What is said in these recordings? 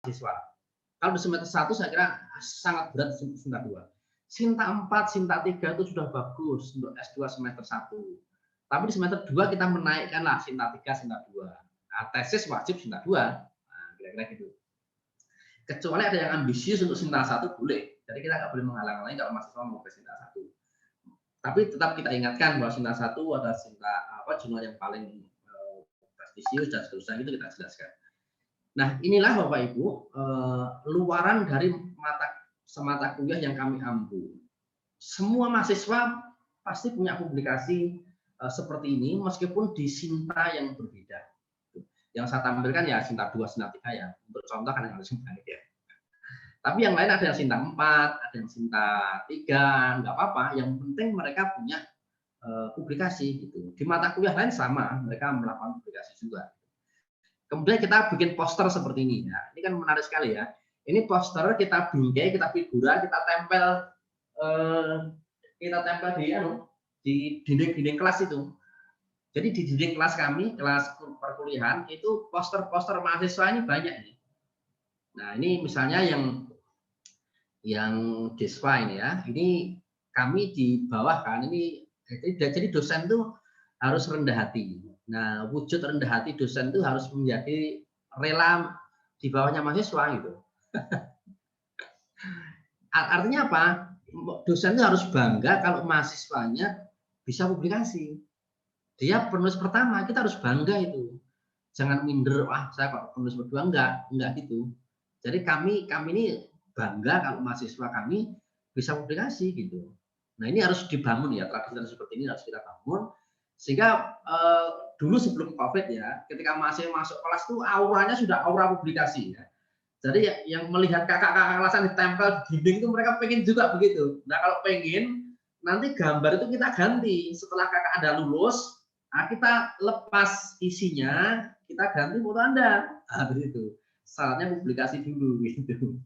mahasiswa. Kalau di semester 1 saya kira sangat berat Sinta 2. Sinta 4, Sinta 3 itu sudah bagus untuk S2 semester 1. Tapi di semester 2 kita menaikkanlah Sinta 3, Sinta 2. Nah, tesis wajib Sinta 2. Nah, kira-kira gitu. Kecuali ada yang ambisius untuk Sinta 1 boleh. Jadi kita nggak boleh menghalang-halangi kalau mahasiswa mau ke Sinta 1. Tapi tetap kita ingatkan bahwa Sinta 1 ada Sinta jurnal yang paling prestisius dan seterusnya, itu kita jelaskan. Nah, inilah Bapak Ibu luaran dari semata kuliah yang kami ampu. Semua mahasiswa pasti punya publikasi seperti ini, meskipun di Sinta yang berbeda. Yang saya tampilkan ya Sinta 2, Sinta 3 ya. Untuk contoh kan yang harus baik ya. Tapi yang lain ada yang Sinta 4, ada yang Sinta 3, nggak apa-apa. Yang penting mereka punya publikasi gitu. Di mata kuliah lain sama, mereka melakukan publikasi juga. Kemudian kita bikin poster seperti ini. Ya. Ini kan menarik sekali ya. Ini poster kita bingkai, kita figura, kita tempel di dinding-dinding kelas itu. Jadi di dinding kelas kami, kelas perkuliahan itu poster-poster mahasiswa ini banyak nih. Nah ini misalnya yang Desva ini ya. Ini kami di bawah kan ini. Jadi dosen itu harus rendah hati. Nah, wujud rendah hati dosen itu harus menjadi rela di bawahnya mahasiswa gitu. Artinya apa? Dosen itu harus bangga kalau mahasiswanya bisa publikasi. Dia penulis pertama, kita harus bangga itu. Jangan minder, wah saya kok penulis kedua, enggak gitu. Jadi kami ini bangga kalau mahasiswa kami bisa publikasi gitu. Nah, ini harus dibangun ya, tradisi seperti ini harus kita bangun. Sehingga dulu sebelum COVID ya, ketika masih masuk kelas tuh auranya sudah aura publikasi ya. Jadi yang melihat kakak-kakak kelasan ditempel di dinding itu mereka pengen juga begitu. Nah kalau pengen, nanti gambar itu kita ganti. Setelah kakak Anda lulus, nah kita lepas isinya, kita ganti foto Anda. Nah begitu. Syaratnya publikasi dulu gitu.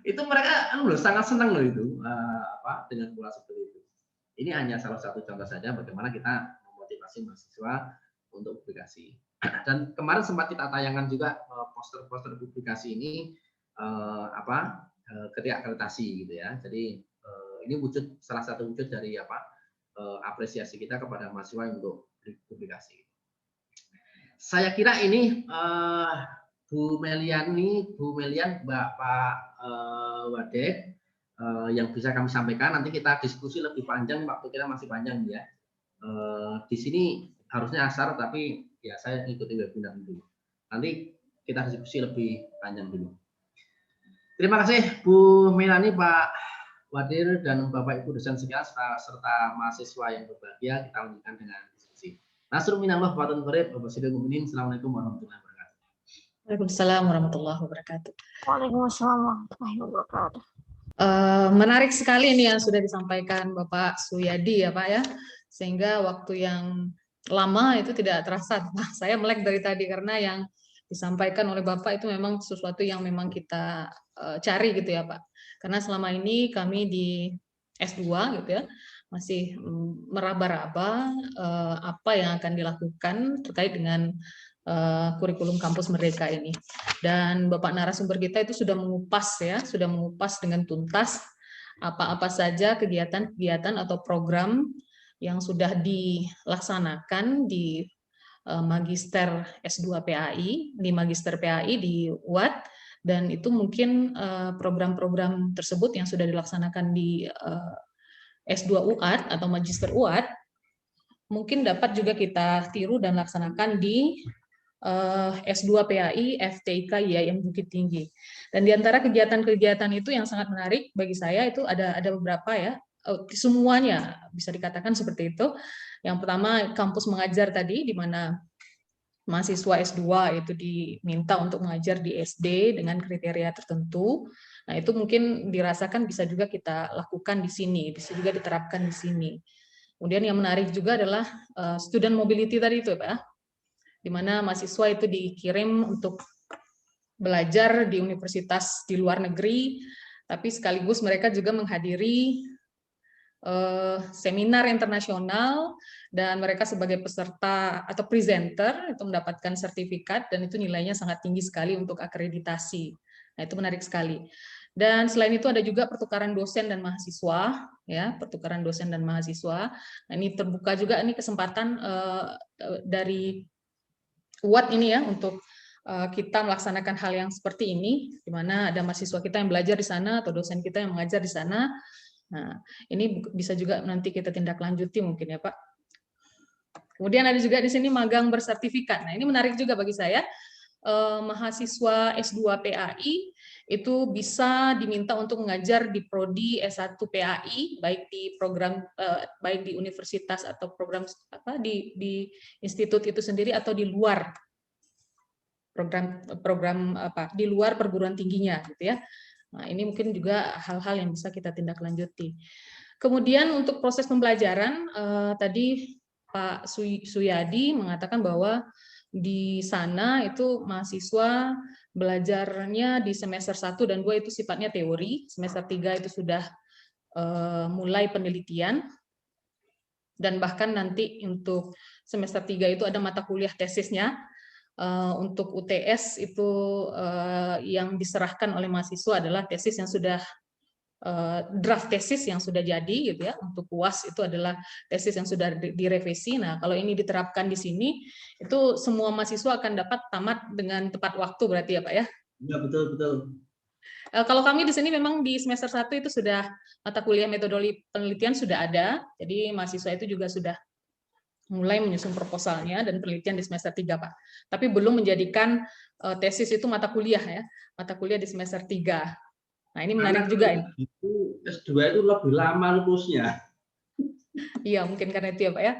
Itu mereka sangat senang loh itu dengan pola seperti itu. Ini hanya salah satu contoh saja bagaimana kita memotivasi mahasiswa untuk publikasi. Dan kemarin sempat kita tayangkan juga poster-poster publikasi ini ketika akreditasi gitu ya. Jadi ini salah satu wujud dari apresiasi kita kepada mahasiswa untuk publikasi. Saya kira ini Bu Melian, Bapak Wadek yang bisa kami sampaikan. Nanti kita diskusi lebih panjang, waktu kita masih panjang ya. Di sini harusnya asar, tapi ya saya ikuti webinar dulu. Nanti kita diskusi lebih panjang dulu. Terima kasih Bu Melani, Pak Wadir, dan Bapak Ibu dosen sekalian serta mahasiswa yang berbahagia. Kita lanjutkan dengan diskusi. Nasrul minallah wa barakatuh. Assalamualaikum warahmatullahi wabarakatuh. Waalaikumsalam warahmatullahi wabarakatuh. Waalaikumsalam warahmatullahi wabarakatuh. Menarik sekali ini yang sudah disampaikan Bapak Suyadi ya Pak ya, sehingga waktu yang lama itu tidak terasa. Saya melek dari tadi karena yang disampaikan oleh Bapak itu memang sesuatu yang memang kita cari gitu ya Pak. Karena selama ini kami di S2 gitu ya masih meraba-raba apa yang akan dilakukan terkait dengan kurikulum kampus merdeka ini. Dan Bapak narasumber kita itu sudah mengupas dengan tuntas apa-apa saja kegiatan-kegiatan atau program yang sudah dilaksanakan di Magister S2 PAI, di Magister PAI di UAD, dan itu mungkin program-program tersebut yang sudah dilaksanakan di S2 UAD atau Magister UAD mungkin dapat juga kita tiru dan laksanakan di S2 PAI FTIK IAIN Bukit Tinggi. Dan di antara kegiatan-kegiatan itu yang sangat menarik bagi saya itu ada beberapa ya, semuanya bisa dikatakan seperti itu. Yang pertama kampus mengajar tadi, di mana mahasiswa S2 itu diminta untuk mengajar di SD dengan kriteria tertentu. Nah itu mungkin dirasakan bisa juga kita lakukan di sini, bisa juga diterapkan di sini. Kemudian yang menarik juga adalah student mobility tadi itu Pak, di mana mahasiswa itu dikirim untuk belajar di universitas di luar negeri, tapi sekaligus mereka juga menghadiri seminar internasional dan mereka sebagai peserta atau presenter itu mendapatkan sertifikat dan itu nilainya sangat tinggi sekali untuk akreditasi. Nah, itu menarik sekali. Dan selain itu ada juga pertukaran dosen dan mahasiswa, ya, pertukaran dosen dan mahasiswa. Nah, ini terbuka juga ini kesempatan dari UAT ini ya untuk kita melaksanakan hal yang seperti ini, di mana ada mahasiswa kita yang belajar di sana atau dosen kita yang mengajar di sana. Nah, ini bisa juga nanti kita tindak lanjuti mungkin ya Pak. Kemudian ada juga di sini magang bersertifikat. Nah, ini menarik juga bagi saya. Mahasiswa S2 PAI itu bisa diminta untuk mengajar di prodi S1 PAI baik di program baik di universitas atau program di institut itu sendiri atau di luar program di luar perguruan tingginya gitu ya. Nah, ini mungkin juga hal-hal yang bisa kita tindak lanjuti. Kemudian untuk proses pembelajaran tadi Pak Suyadi mengatakan bahwa di sana itu mahasiswa belajarnya di semester 1 dan 2 itu sifatnya teori, semester 3 itu sudah mulai penelitian, dan bahkan nanti untuk semester 3 itu ada mata kuliah tesisnya. Untuk UTS itu yang diserahkan oleh mahasiswa adalah tesis yang sudah draft tesis yang sudah jadi gitu ya. Untuk UAS itu adalah tesis yang sudah direvisi. Nah, kalau ini diterapkan di sini itu semua mahasiswa akan dapat tamat dengan tepat waktu berarti ya Pak ya. Ya, betul betul. Kalau kami di sini memang di semester 1 itu sudah mata kuliah metodologi penelitian sudah ada. Jadi mahasiswa itu juga sudah mulai menyusun proposalnya dan penelitian di semester 3 Pak. Tapi belum menjadikan tesis itu mata kuliah ya. Mata kuliah di semester 3. Nah, ini menarik juga. Itu S2 itu lebih lama lulusnya. Iya, mungkin karena itu ya Pak ya.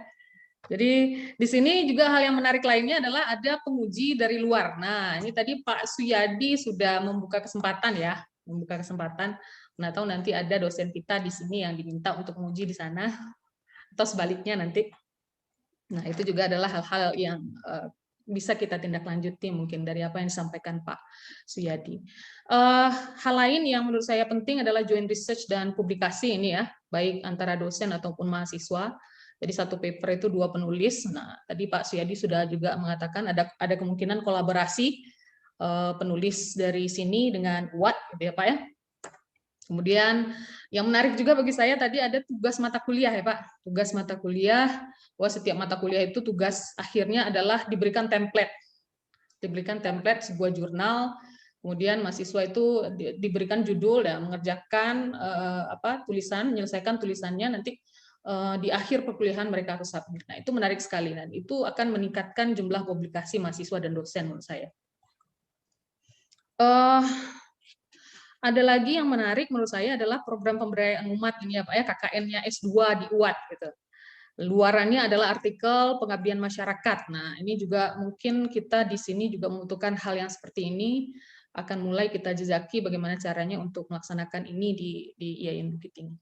Jadi di sini juga hal yang menarik lainnya adalah ada penguji dari luar. Nah, ini tadi Pak Suyadi sudah membuka kesempatan ya, membuka kesempatan. Nah, tahu nanti ada dosen kita di sini yang diminta untuk menguji di sana atau sebaliknya nanti. Nah, itu juga adalah hal-hal yang bisa kita tindak lanjuti mungkin dari apa yang disampaikan Pak Suyadi. Hal lain yang menurut saya penting adalah joint research dan publikasi ini ya, baik antara dosen ataupun mahasiswa. Jadi satu paper itu 2 penulis. Nah, tadi Pak Suyadi sudah juga mengatakan ada kemungkinan kolaborasi penulis dari sini dengan UAT, gitu ya Pak ya. Kemudian yang menarik juga bagi saya tadi ada tugas mata kuliah ya Pak. Tugas mata kuliah, bahwa setiap mata kuliah itu tugas akhirnya adalah diberikan template. Diberikan template sebuah jurnal, kemudian mahasiswa itu diberikan judul dan mengerjakan menyelesaikan tulisannya nanti di akhir perkuliahan mereka harus submit. Nah, itu menarik sekali dan itu akan meningkatkan jumlah publikasi mahasiswa dan dosen menurut saya. Ada lagi yang menarik menurut saya adalah program pemberdayaan umat ini ya Pak ya, KKN-nya S2 di UAT gitu. Luarannya adalah artikel pengabdian masyarakat. Nah, ini juga mungkin kita di sini juga membutuhkan hal yang seperti ini, akan mulai kita jejaki bagaimana caranya untuk melaksanakan ini di IAIN Bukit Tinggi.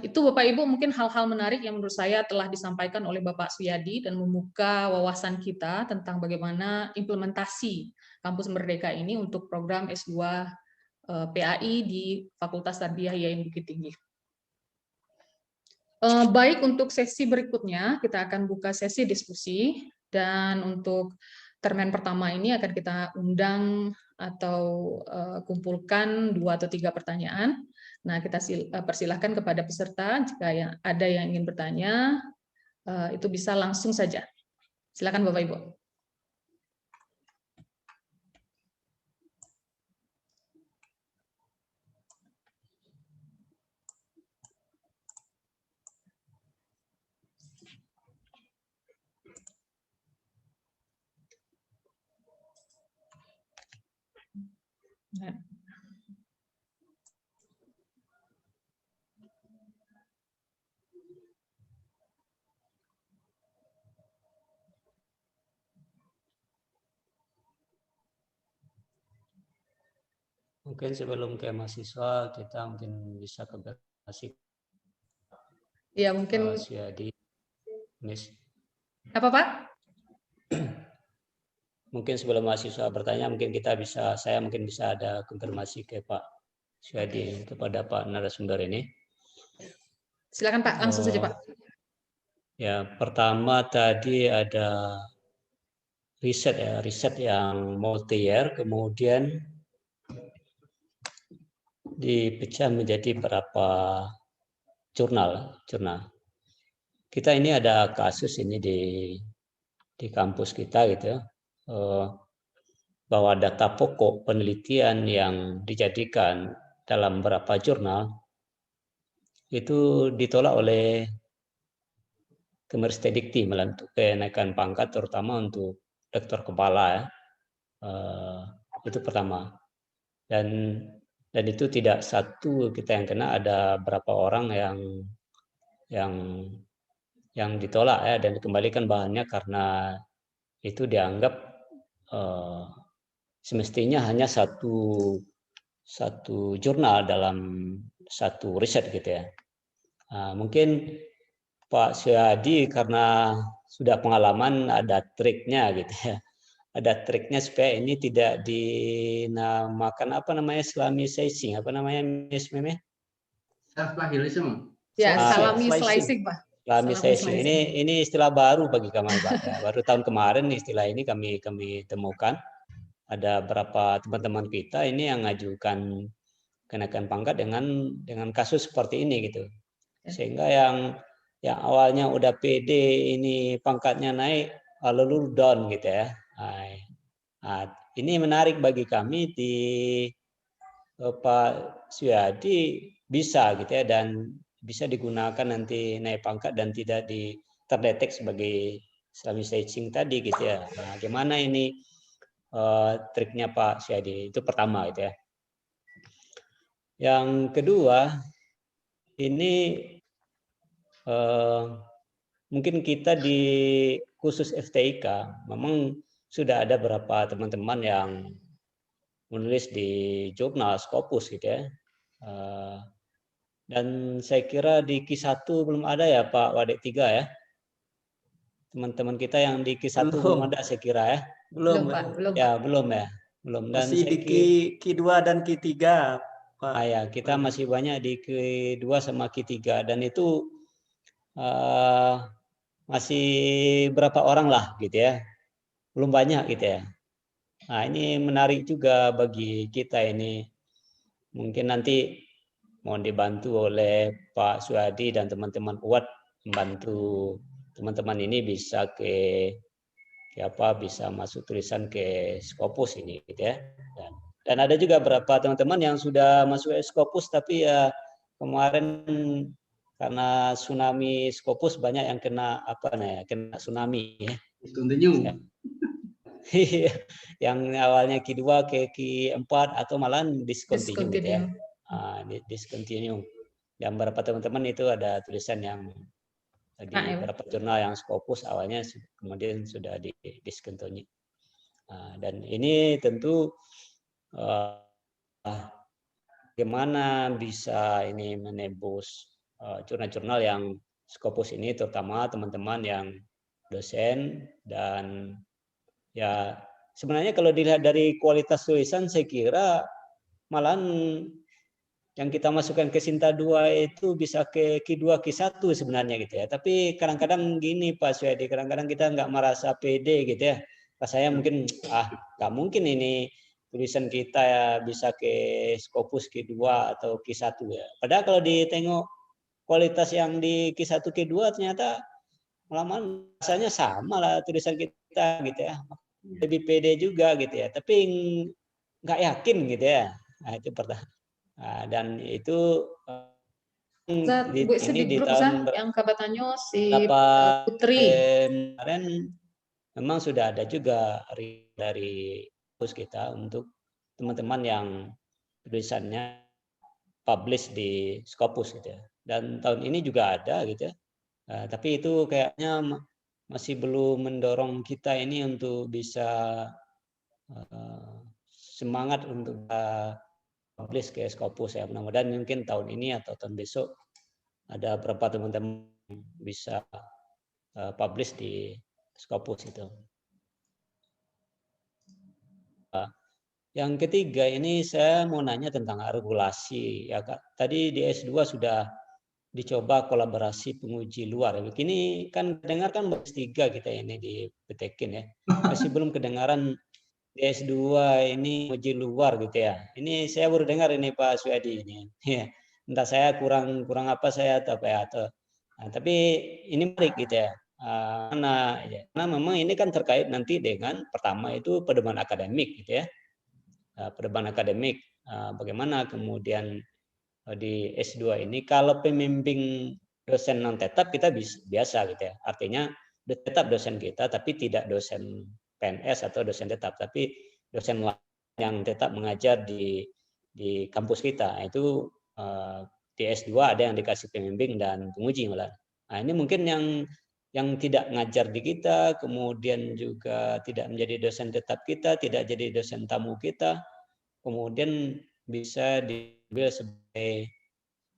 Itu Bapak Ibu mungkin hal-hal menarik yang menurut saya telah disampaikan oleh Bapak Suyadi dan membuka wawasan kita tentang bagaimana implementasi Kampus Merdeka ini untuk program S2 PAI di Fakultas Tarbiyah IAIN Bukit Tinggi. Baik, untuk sesi berikutnya kita akan buka sesi diskusi dan untuk termen pertama ini akan kita undang atau kumpulkan 2 atau 3 pertanyaan. Nah, kita persilahkan kepada peserta jika ada yang ingin bertanya itu bisa langsung saja. Silakan Bapak Ibu. Mungkin sebelum ke mahasiswa kita mungkin bisa konfirmasi. Ya mungkin. Suyadi, Miss. Apa Pak? Mungkin sebelum mahasiswa bertanya, mungkin saya mungkin bisa ada konfirmasi ke Pak Suyadi kepada Pak narasumber ini. Silakan Pak, langsung saja Pak. Ya, pertama tadi ada riset yang multi-year, kemudian dipecah menjadi beberapa jurnal. Kita ini ada kasus ini di kampus kita gitu ya, bahwa data pokok penelitian yang dijadikan dalam beberapa jurnal itu ditolak oleh Kemeristek-Dikti untuk kenaikan pangkat, terutama untuk rektor kepala ya. Itu pertama. Dan itu tidak satu kita yang kena, ada berapa orang yang ditolak ya, dan dikembalikan bahannya karena itu dianggap semestinya hanya satu jurnal dalam satu riset gitu ya. Mungkin Pak Syadi karena sudah pengalaman ada triknya gitu ya. Ada triknya supaya ini tidak dinamakan apa namanya Islamizing, apa namanya Miss Meme? Self-plagiarism. Ya, salami Slicing. slicing, Pak. Islamizing. Ini istilah baru bagi kami, Pak. Ya, baru tahun kemarin istilah ini kami temukan. Ada berapa teman-teman kita ini yang mengajukan kenaikan pangkat dengan kasus seperti ini gitu. Sehingga yang awalnya udah pede ini pangkatnya naik lalu down gitu ya. Nah, ini menarik bagi kami di Pak Suyadi bisa gitu ya, dan bisa digunakan nanti naik pangkat dan tidak terdetek sebagai Islamizing tadi gitu ya. Nah, gimana ini triknya Pak Suyadi? Itu pertama gitu ya. Yang kedua, ini mungkin kita di khusus FTIK memang sudah ada beberapa teman-teman yang menulis di jurnal Scopus gitu ya. Dan saya kira di Q1 belum ada ya Pak Wadek 3 ya. Teman-teman kita yang di Q1 belum ada saya kira ya. Belum, Pak. Belum, Ya, Pak. belum ya. Belum. Dan masih di Q2 dan Q3, Pak. Ya, kita masih banyak di Q2 sama Q3 dan itu masih berapa orang lah gitu ya. Belum banyak gitu ya. Nah, ini menarik juga bagi kita ini. Mungkin nanti mohon dibantu oleh Pak Suhadi dan teman-teman UAD membantu teman-teman ini bisa bisa masuk tulisan ke Scopus ini gitu ya. Dan ada juga beberapa teman-teman yang sudah masuk Scopus tapi ya kemarin karena tsunami Scopus banyak yang kena kena tsunami ya. Discontinue. Yang awalnya Q2 ke Q4 atau malah discontinue gitu ya. Discontinue. Dan beberapa teman-teman itu ada tulisan yang di beberapa jurnal yang Scopus awalnya kemudian sudah discontinue. Dan ini tentu bagaimana bisa ini menembus jurnal-jurnal yang Scopus ini, terutama teman-teman yang dosen. Dan ya sebenarnya kalau dilihat dari kualitas tulisan saya kira malahan yang kita masukkan ke Sinta 2 itu bisa ke Q2, Q1 sebenarnya gitu ya. Tapi kadang-kadang gini Pak Suyadi, kadang-kadang kita nggak merasa pede gitu ya. Pas saya mungkin nggak mungkin ini tulisan kita ya bisa ke Scopus Q2 atau Q1 ya. Padahal kalau ditengok kualitas yang di Q1, Q2 ternyata malah rasanya sama lah tulisan kita gitu ya. Lebih pede juga gitu ya. Tapi nggak yakin gitu ya. Nah, itu pertama. Dan itu ini di tahun yang kabatannya si Putri kemarin memang sudah ada juga dari kampus kita untuk teman-teman yang tulisannya publish di Scopus gitu ya. Dan tahun ini juga ada gitu ya. Tapi itu kayaknya masih belum mendorong kita ini untuk bisa semangat untuk publish ke Scopus ya. Mudah-mudahan mungkin tahun ini atau tahun besok ada beberapa teman-teman bisa publish di Scopus itu. Yang ketiga ini saya mau nanya tentang regulasi ya Kak. Tadi di S2 sudah dicoba kolaborasi penguji luar. Begini kan dengar kan S3 kita ini di Petekin ya. Masih belum kedengaran di S2 ini uji luar gitu ya. Ini saya baru dengar ini Pak Suyadi ini. Ya. Entah saya kurang apa saya atau apa ya, atau tapi ini menarik gitu ya. Karena memang ini kan terkait nanti dengan pertama itu pedoman akademik gitu ya. Pedoman akademik bagaimana kemudian di S2 ini kalau pembimbing dosen non tetap kita biasa gitu ya. Artinya tetap dosen kita tapi tidak dosen PNS atau dosen tetap, tapi dosen yang tetap mengajar di kampus kita. Itu di S2 ada yang dikasih pembimbing dan penguji malah. Nah, ini mungkin yang tidak ngajar di kita, kemudian juga tidak menjadi dosen tetap kita, tidak jadi dosen tamu kita, kemudian bisa diambil sebagai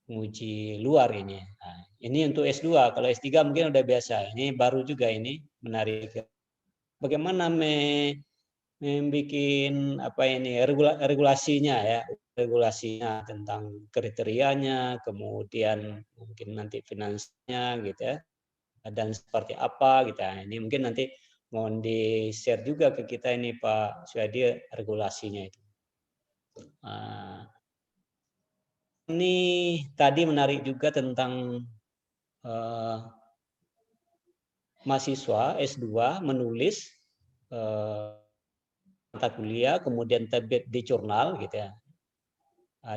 penguji luar ini. Nah, ini untuk S2. Kalau S3 mungkin udah biasa. Ini baru juga ini menarik. Bagaimana membuat apa ini regulasinya ya, regulasinya tentang kriterianya, kemudian mungkin nanti finansinya gitu ya, dan seperti apa gitu. Nah, ini mungkin nanti mohon di-share juga ke kita ini Pak Suyadi regulasinya itu. Ini tadi menarik juga tentang mahasiswa S2 menulis mata kuliah kemudian terbit di jurnal gitu ya.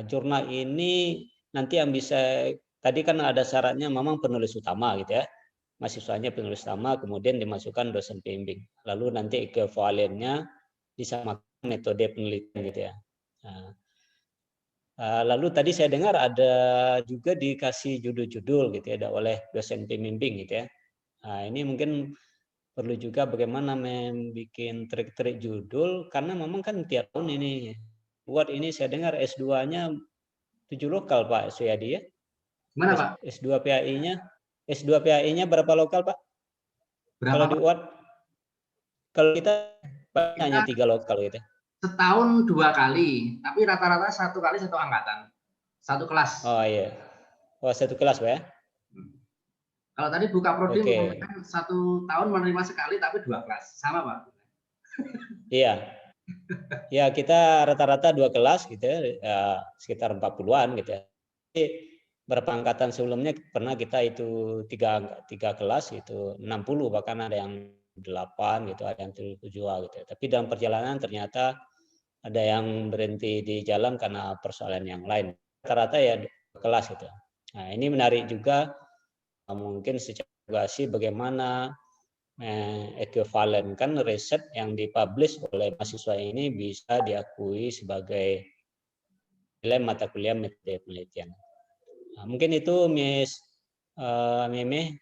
Jurnal ini nanti yang bisa tadi kan ada syaratnya memang penulis utama gitu ya. Mahasiswanya penulis utama kemudian dimasukkan dosen pembimbing. Lalu nanti ekuivalennya disamakan metode penelitian gitu ya. Lalu tadi saya dengar ada juga dikasih judul-judul gitu ya oleh dosen pembimbing gitu ya. Nah, ini mungkin perlu juga bagaimana membuat trik-trik judul karena memang kan tiap tahun ini buat ini saya dengar S2-nya 7 lokal Pak Suyadi ya. Gimana Pak? S2 PAI-nya berapa lokal Pak? Berapa kalau di Pak? UAD kalau kita hanya 3 lokal gitu. Setahun 2 kali, tapi rata-rata 1 kali 1 angkatan. 1 kelas. Oh iya. Oh 1 kelas Pak ya. Kalau tadi buka prodi Oke. 1 tahun menerima sekali tapi 2 kelas. Sama Pak? Iya. Ya kita rata-rata 2 kelas gitu ya, sekitar 40-an gitu ya. Jadi berapa angkatan sebelumnya pernah kita itu 3 kelas itu 60 bahkan ada yang 8 gitu, ada yang 7 gitu. Tapi dalam perjalanan ternyata ada yang berhenti di jalan karena persoalan yang lain. Rata-rata ya 2 kelas gitu. Nah, ini menarik juga mungkin secara regulasi bagaimana ekuivalenkan riset yang dipublish oleh mahasiswa ini bisa diakui sebagai nilai mata kuliah metode penelitian. Nah, mungkin itu Miss Meme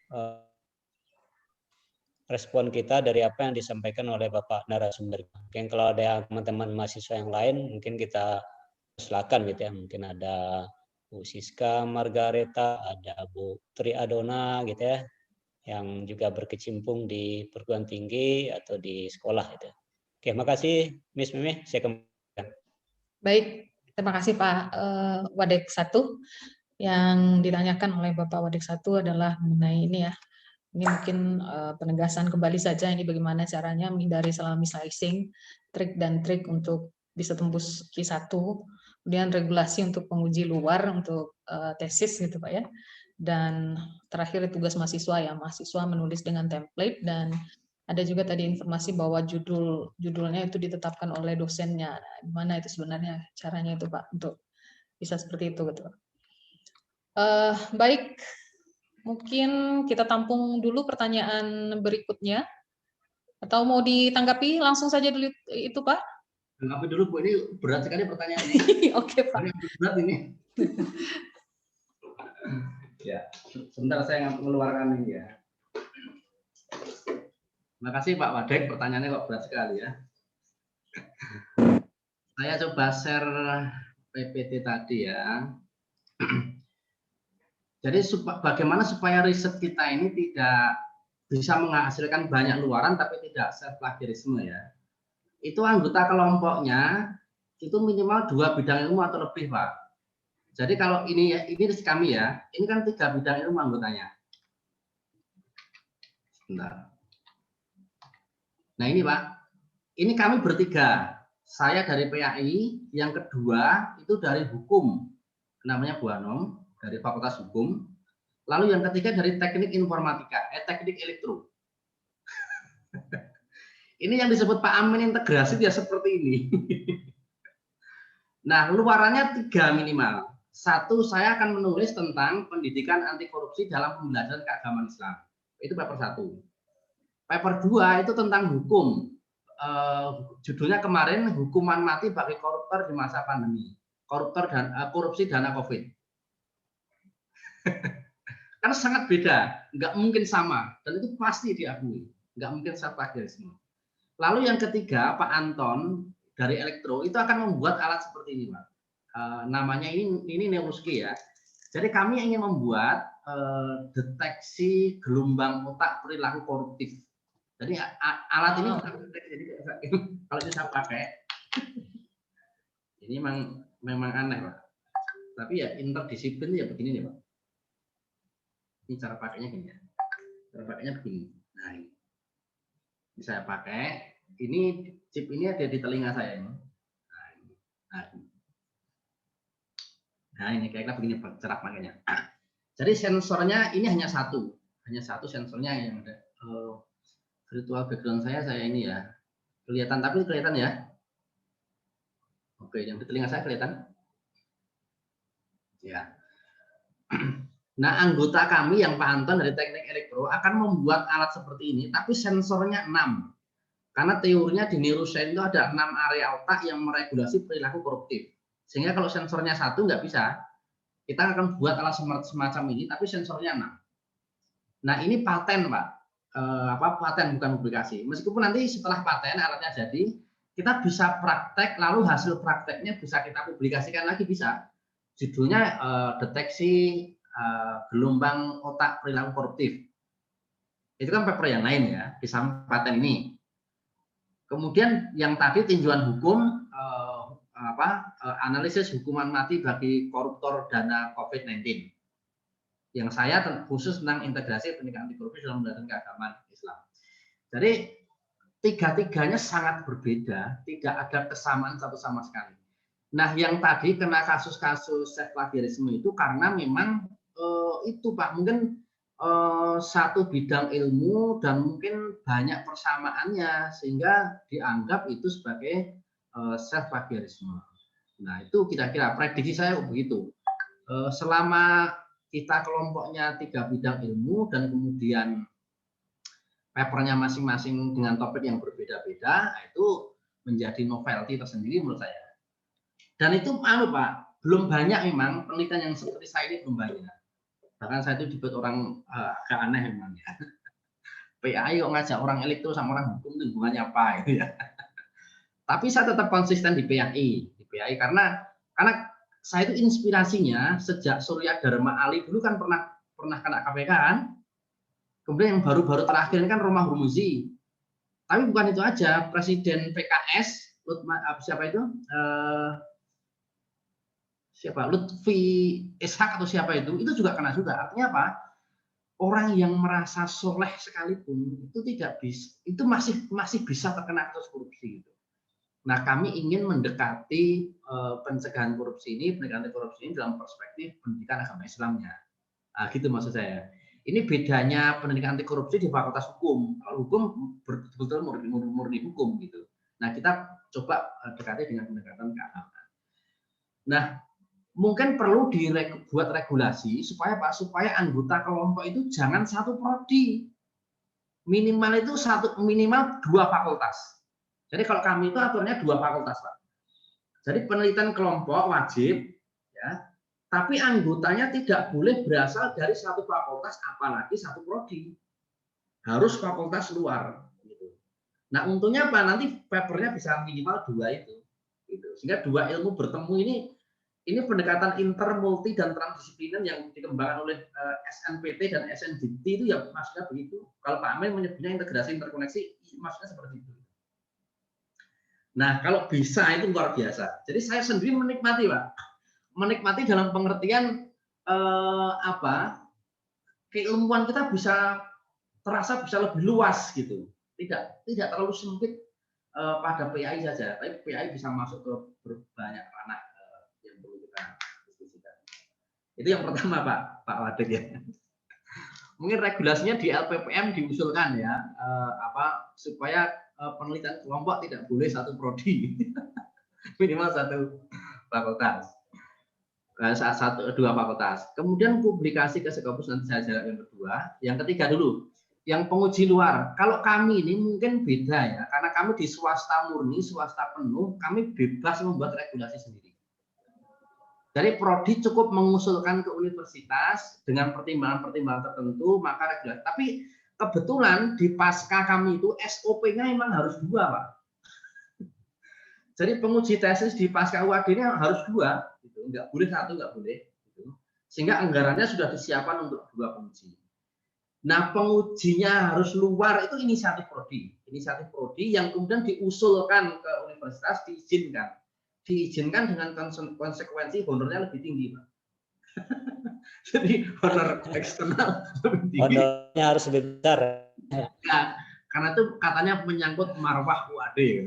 respon kita dari apa yang disampaikan oleh Bapak narasumber. Mungkin kalau ada teman-teman mahasiswa yang lain mungkin kita silakan gitu ya. Mungkin ada Bu Siska Margareta, ada Bu Tri Adona gitu ya, yang juga berkecimpung di perguruan tinggi atau di sekolah gitu. Oke, makasih Miss Meme, saya kembalikan. Baik, terima kasih Pak Wadek 1. Yang ditanyakan oleh Bapak Wadek 1 adalah mengenai ini ya. Ini mungkin penegasan kembali saja ini bagaimana caranya menghindari salah mislicing, trik dan trik untuk bisa tembus Q1, kemudian regulasi untuk penguji luar untuk tesis gitu Pak ya. Dan terakhir tugas mahasiswa ya, mahasiswa menulis dengan template dan ada juga tadi informasi bahwa judulnya itu ditetapkan oleh dosennya. Nah, gimana itu sebenarnya caranya itu Pak untuk bisa seperti itu gitu. Baik, mungkin kita tampung dulu pertanyaan berikutnya atau mau ditanggapi langsung saja dulu itu Pak? Tanggapi dulu Bu, ini berat sekali pertanyaan ini. Oke Pak. Berat ini. Ya, sebentar saya mengeluarkan ini ya. Terima kasih Pak Wadek, pertanyaannya kok berat sekali ya. Saya coba share PPT tadi ya. Jadi bagaimana supaya riset kita ini tidak bisa menghasilkan banyak luaran tapi tidak self plagiarisme ya. Itu anggota kelompoknya itu minimal 2 bidang ilmu atau lebih Pak. Jadi kalau ini kami ya, ini kan 3 bidang ilmu anggotanya. Sebentar. Nah ini Pak, ini kami bertiga. Saya dari PAI, yang kedua itu dari hukum, namanya Bu Anom, dari Fakultas Hukum. Lalu yang ketiga dari teknik informatika, teknik elektro. Ini yang disebut Pak Amin integrasi dia seperti ini. Nah, luarannya 3 minimal. 1, saya akan menulis tentang pendidikan anti korupsi dalam pembelajaran keagamaan Islam. Itu paper 1. Paper 2 itu tentang hukum. Judulnya kemarin hukuman mati bagi koruptor di masa pandemi. Koruptor dan korupsi dana Covid. Karena sangat beda, nggak mungkin sama, dan itu pasti diakui, nggak mungkin plagiarisme. Lalu yang ketiga, Pak Anton dari Elektro itu akan membuat alat seperti ini, Pak. Namanya ini Neuroski ya. Jadi kami ingin membuat deteksi gelombang otak perilaku koruptif. Jadi alat ini jadi kalau bisa pakai, ini memang aneh Pak. Tapi ya interdisiplin ya begini nih Pak. Ini cara pakainya gini ya. Cara pakainya begini. Nah ini saya pakai. Ini chip ini ada di telinga saya ini. Nah ini kayaknya begini cara pakainya. Jadi sensornya ini hanya satu sensornya yang ada. Virtual background saya ini ya. Kelihatan, tapi kelihatan ya. Oke, yang di telinga saya kelihatan. Ya. Nah, anggota kami yang Pak Anton dari teknik elektro akan membuat alat seperti ini, tapi sensornya 6. Karena teorinya di neuroscience itu ada 6 area otak yang meregulasi perilaku koruptif. Sehingga kalau sensornya 1 nggak bisa, kita akan buat alat semacam ini, tapi sensornya 6. Nah, ini paten, Pak. Paten bukan publikasi. Meskipun nanti setelah paten alatnya jadi, kita bisa praktek, lalu hasil prakteknya bisa kita publikasikan lagi bisa. Judulnya deteksi gelombang otak perilaku koruptif. Itu kan paper yang lain ya, di samping paten ini. Kemudian yang tadi tinjauan hukum, analisis hukuman mati bagi koruptor dana COVID-19. Yang saya khusus tentang integrasi pendidikan anti korupsi dalam pembelajaran keagamaan Islam. Jadi 3-tiganya sangat berbeda, tidak ada kesamaan satu sama sekali. Nah, yang tadi kena kasus-kasus plagiarisme itu karena memang itu Pak, mungkin satu bidang ilmu dan mungkin banyak persamaannya sehingga dianggap itu sebagai self plagiarisme. Nah, itu kira-kira prediksi saya begitu. Selama kita kelompoknya 3 bidang ilmu dan kemudian papernya masing-masing dengan topik yang berbeda-beda, itu menjadi novelty tersendiri menurut saya. Dan itu Pak, belum banyak memang penelitian yang seperti saya ini belum banyak. Bahkan saya itu dibuat orang agak aneh memang ya. PAI kok ngajak orang elektro sama orang hukum itu hubungannya apa gitu ya. Tapi saya tetap konsisten di PAI karena saya itu inspirasinya sejak Surya Dharma Ali dulu kan pernah kena KPK kan. Kemudian yang baru-baru terakhir ini kan Romah Hurmuzi. Tapi bukan itu aja, Presiden PKS Lutfi Ishak atau siapa itu juga kena juga. Artinya apa? Orang yang merasa soleh sekalipun itu tidak bisa, itu masih bisa terkena kasus korupsi gitu. Nah, kami ingin mendekati pencegahan korupsi ini, pendidikan anti korupsi ini dalam perspektif pendidikan agama Islamnya. Nah, gitu maksud saya. Ini bedanya pendidikan anti korupsi di Fakultas Hukum. Kalau hukum betul-betul murni hukum gitu. Nah, kita coba dekati dengan pendekatan keagamaan. Nah, mungkin perlu dibuat regulasi supaya anggota kelompok itu jangan satu prodi. Minimal itu 2 fakultas. Jadi kalau kami itu aturnya 2 fakultas, Pak. Jadi penelitian kelompok wajib, ya, tapi anggotanya tidak boleh berasal dari satu fakultas, apalagi satu prodi. Harus fakultas luar. Gitu. Nah, untungnya apa? Nanti papernya bisa minimal 2 itu. Gitu. Sehingga 2 ilmu bertemu ini pendekatan inter, multi, dan transdisipliner yang dikembangkan oleh SNPT dan SNDT itu ya maksudnya begitu. Kalau Pak Amin menyebutnya integrasi interkoneksi, maksudnya seperti itu. Nah, kalau bisa itu luar biasa. Jadi saya sendiri menikmati, Pak. menikmati dalam pengertian keilmuan kita bisa terasa bisa lebih luas gitu. Tidak terlalu sempit pada PAI saja, tapi PAI bisa masuk ke banyak ranah yang perlu kita diskusikan. Itu yang pertama Pak Wadik ya. Mungkin regulasinya di LPPM diusulkan ya, supaya penelitian kelompok tidak boleh satu prodi, minimal satu fakultas, dua fakultas. Kemudian publikasi ke Skopus nanti saya jawab yang kedua. Yang ketiga dulu, yang penguji luar. Kalau kami ini mungkin beda ya, karena kami di swasta murni, swasta penuh, kami bebas membuat regulasi sendiri. Jadi prodi cukup mengusulkan ke universitas dengan pertimbangan-pertimbangan tertentu, maka regulasi. Tapi kebetulan di pasca kami itu SOP-nya memang harus 2, Pak. Jadi penguji tesis di pasca UAD ini harus 2, gitu. Nggak boleh 1, nggak boleh. Gitu. Sehingga anggarannya sudah disiapkan untuk 2 penguji. Nah, pengujinya harus luar itu inisiatif prodi yang kemudian diusulkan ke universitas, diizinkan dengan konsekuensi honornya lebih tinggi, Pak. Jadi honor eksternal lebih tinggi. Honornya harus lebih besar. Ya, karena itu katanya menyangkut marwah UAD.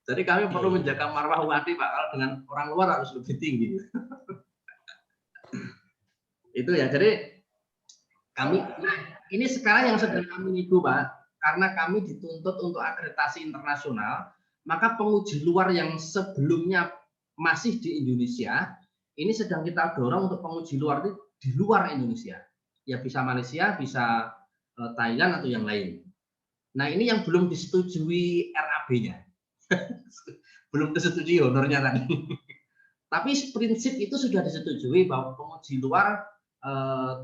Jadi kami perlu menjaga marwah UAD, Pak. Kalau dengan orang luar harus lebih tinggi. Itu ya. Jadi kami, ini sekarang yang sedang kami hidup, Pak. Karena kami dituntut untuk akreditasi internasional, maka penguji luar yang sebelumnya masih di Indonesia, ini sedang kita dorong untuk penguji luar itu di luar Indonesia. Ya bisa Malaysia, bisa Thailand atau yang lain. Nah ini yang belum disetujui RAB-nya. Belum disetujui honornya tadi. Tapi prinsip itu sudah disetujui bahwa penguji luar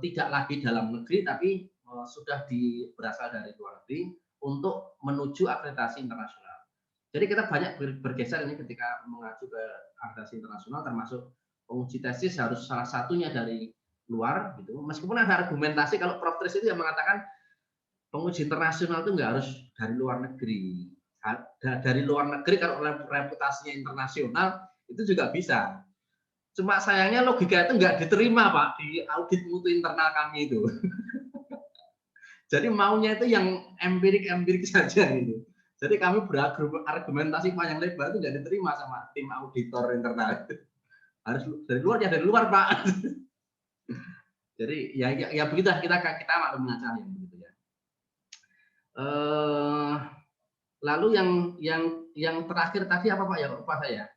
tidak lagi dalam negeri, tapi sudah berasal dari luar negeri untuk menuju akreditasi internasional. Jadi kita banyak bergeser ini ketika mengacu ke akreditasi internasional, termasuk penguji tesis harus salah satunya dari luar, gitu. Meskipun ada argumentasi kalau Prof. Tris itu yang mengatakan penguji internasional itu nggak harus dari luar negeri. Dari luar negeri kalau reputasinya internasional itu juga bisa. Cuma sayangnya logika itu nggak diterima, Pak, di audit mutu internal kami itu. Jadi maunya itu yang empirik saja gitu. Jadi kami berargumentasi panjang lebar itu nggak diterima sama tim auditor internal. Harus dari luar ya dari luar, Pak. Jadi ya begitu kita maklum aja yang begitu ya. Lalu yang terakhir tadi apa Pak ya, lupa saya.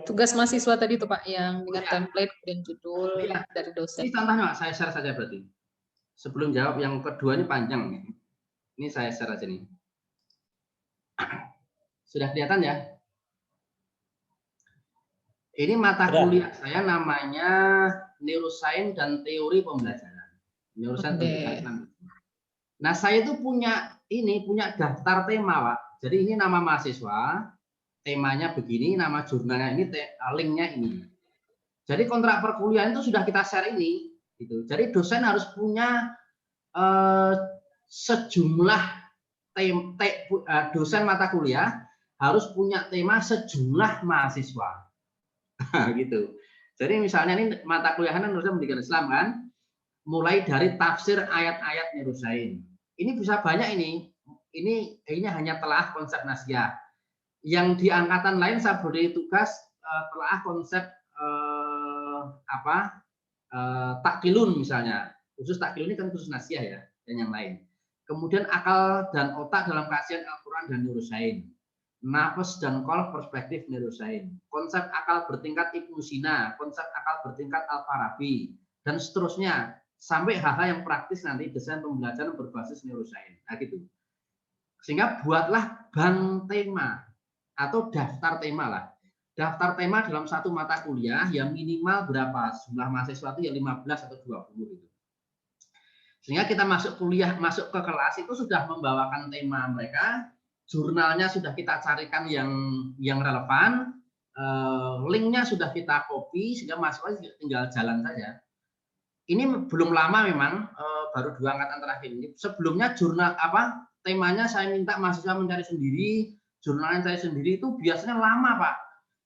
Tugas mahasiswa tadi tuh Pak yang dengan template dan judul dari dosen. Ini contohnya Pak, saya share saja berarti. Sebelum jawab yang kedua ini panjang. Ini saya share aja nih. Sudah kelihatan ya? Ini mata kuliah saya namanya Neuroscience dan Teori Pembelajaran. Neuroscience dan Pembelajaran. Nah, saya itu punya daftar tema, Pak. Jadi ini nama mahasiswa, temanya begini, nama jurnalnya ini, linknya ini. Jadi kontrak perkuliahan itu sudah kita share ini, gitu. Jadi dosen harus punya sejumlah dosen mata kuliah harus punya tema sejumlah mahasiswa. Gitu. Jadi misalnya ini mata kuliahnya Neuroscience Pendidikan Islam kan, mulai dari tafsir ayat-ayat Neuroscience. Ini bisa banyak ini. Ini hanya telah konsep nasiah. Yang di angkatan lain saya beri tugas telah konsep taklilun misalnya. Khusus taklilun ini kan khusus nasiah ya, dan yang lain. Kemudian akal dan otak dalam kajian Al-Quran dan Neuroscience. Nafas dan qalb perspektif Neuroscience, konsep akal bertingkat Ibnu Sina, konsep akal bertingkat Al-Farabi, dan seterusnya sampai hal-hal yang praktis nanti desain pembelajaran berbasis Neuroscience. Nah gitu. Sehingga buatlah bank tema atau daftar tema lah. Daftar tema dalam satu mata kuliah yang minimal berapa? Jumlah mahasiswa itu ya 15 atau 20 gitu. Sehingga kita masuk kuliah, masuk ke kelas itu sudah membawakan tema mereka. Jurnalnya sudah kita carikan yang relevan, linknya sudah kita copy sehingga mahasiswa tinggal jalan saja. Ini belum lama memang, baru 2 angkatan terakhir ini. Sebelumnya jurnal temanya saya minta mahasiswa mencari sendiri, jurnalnya cari sendiri itu biasanya lama Pak.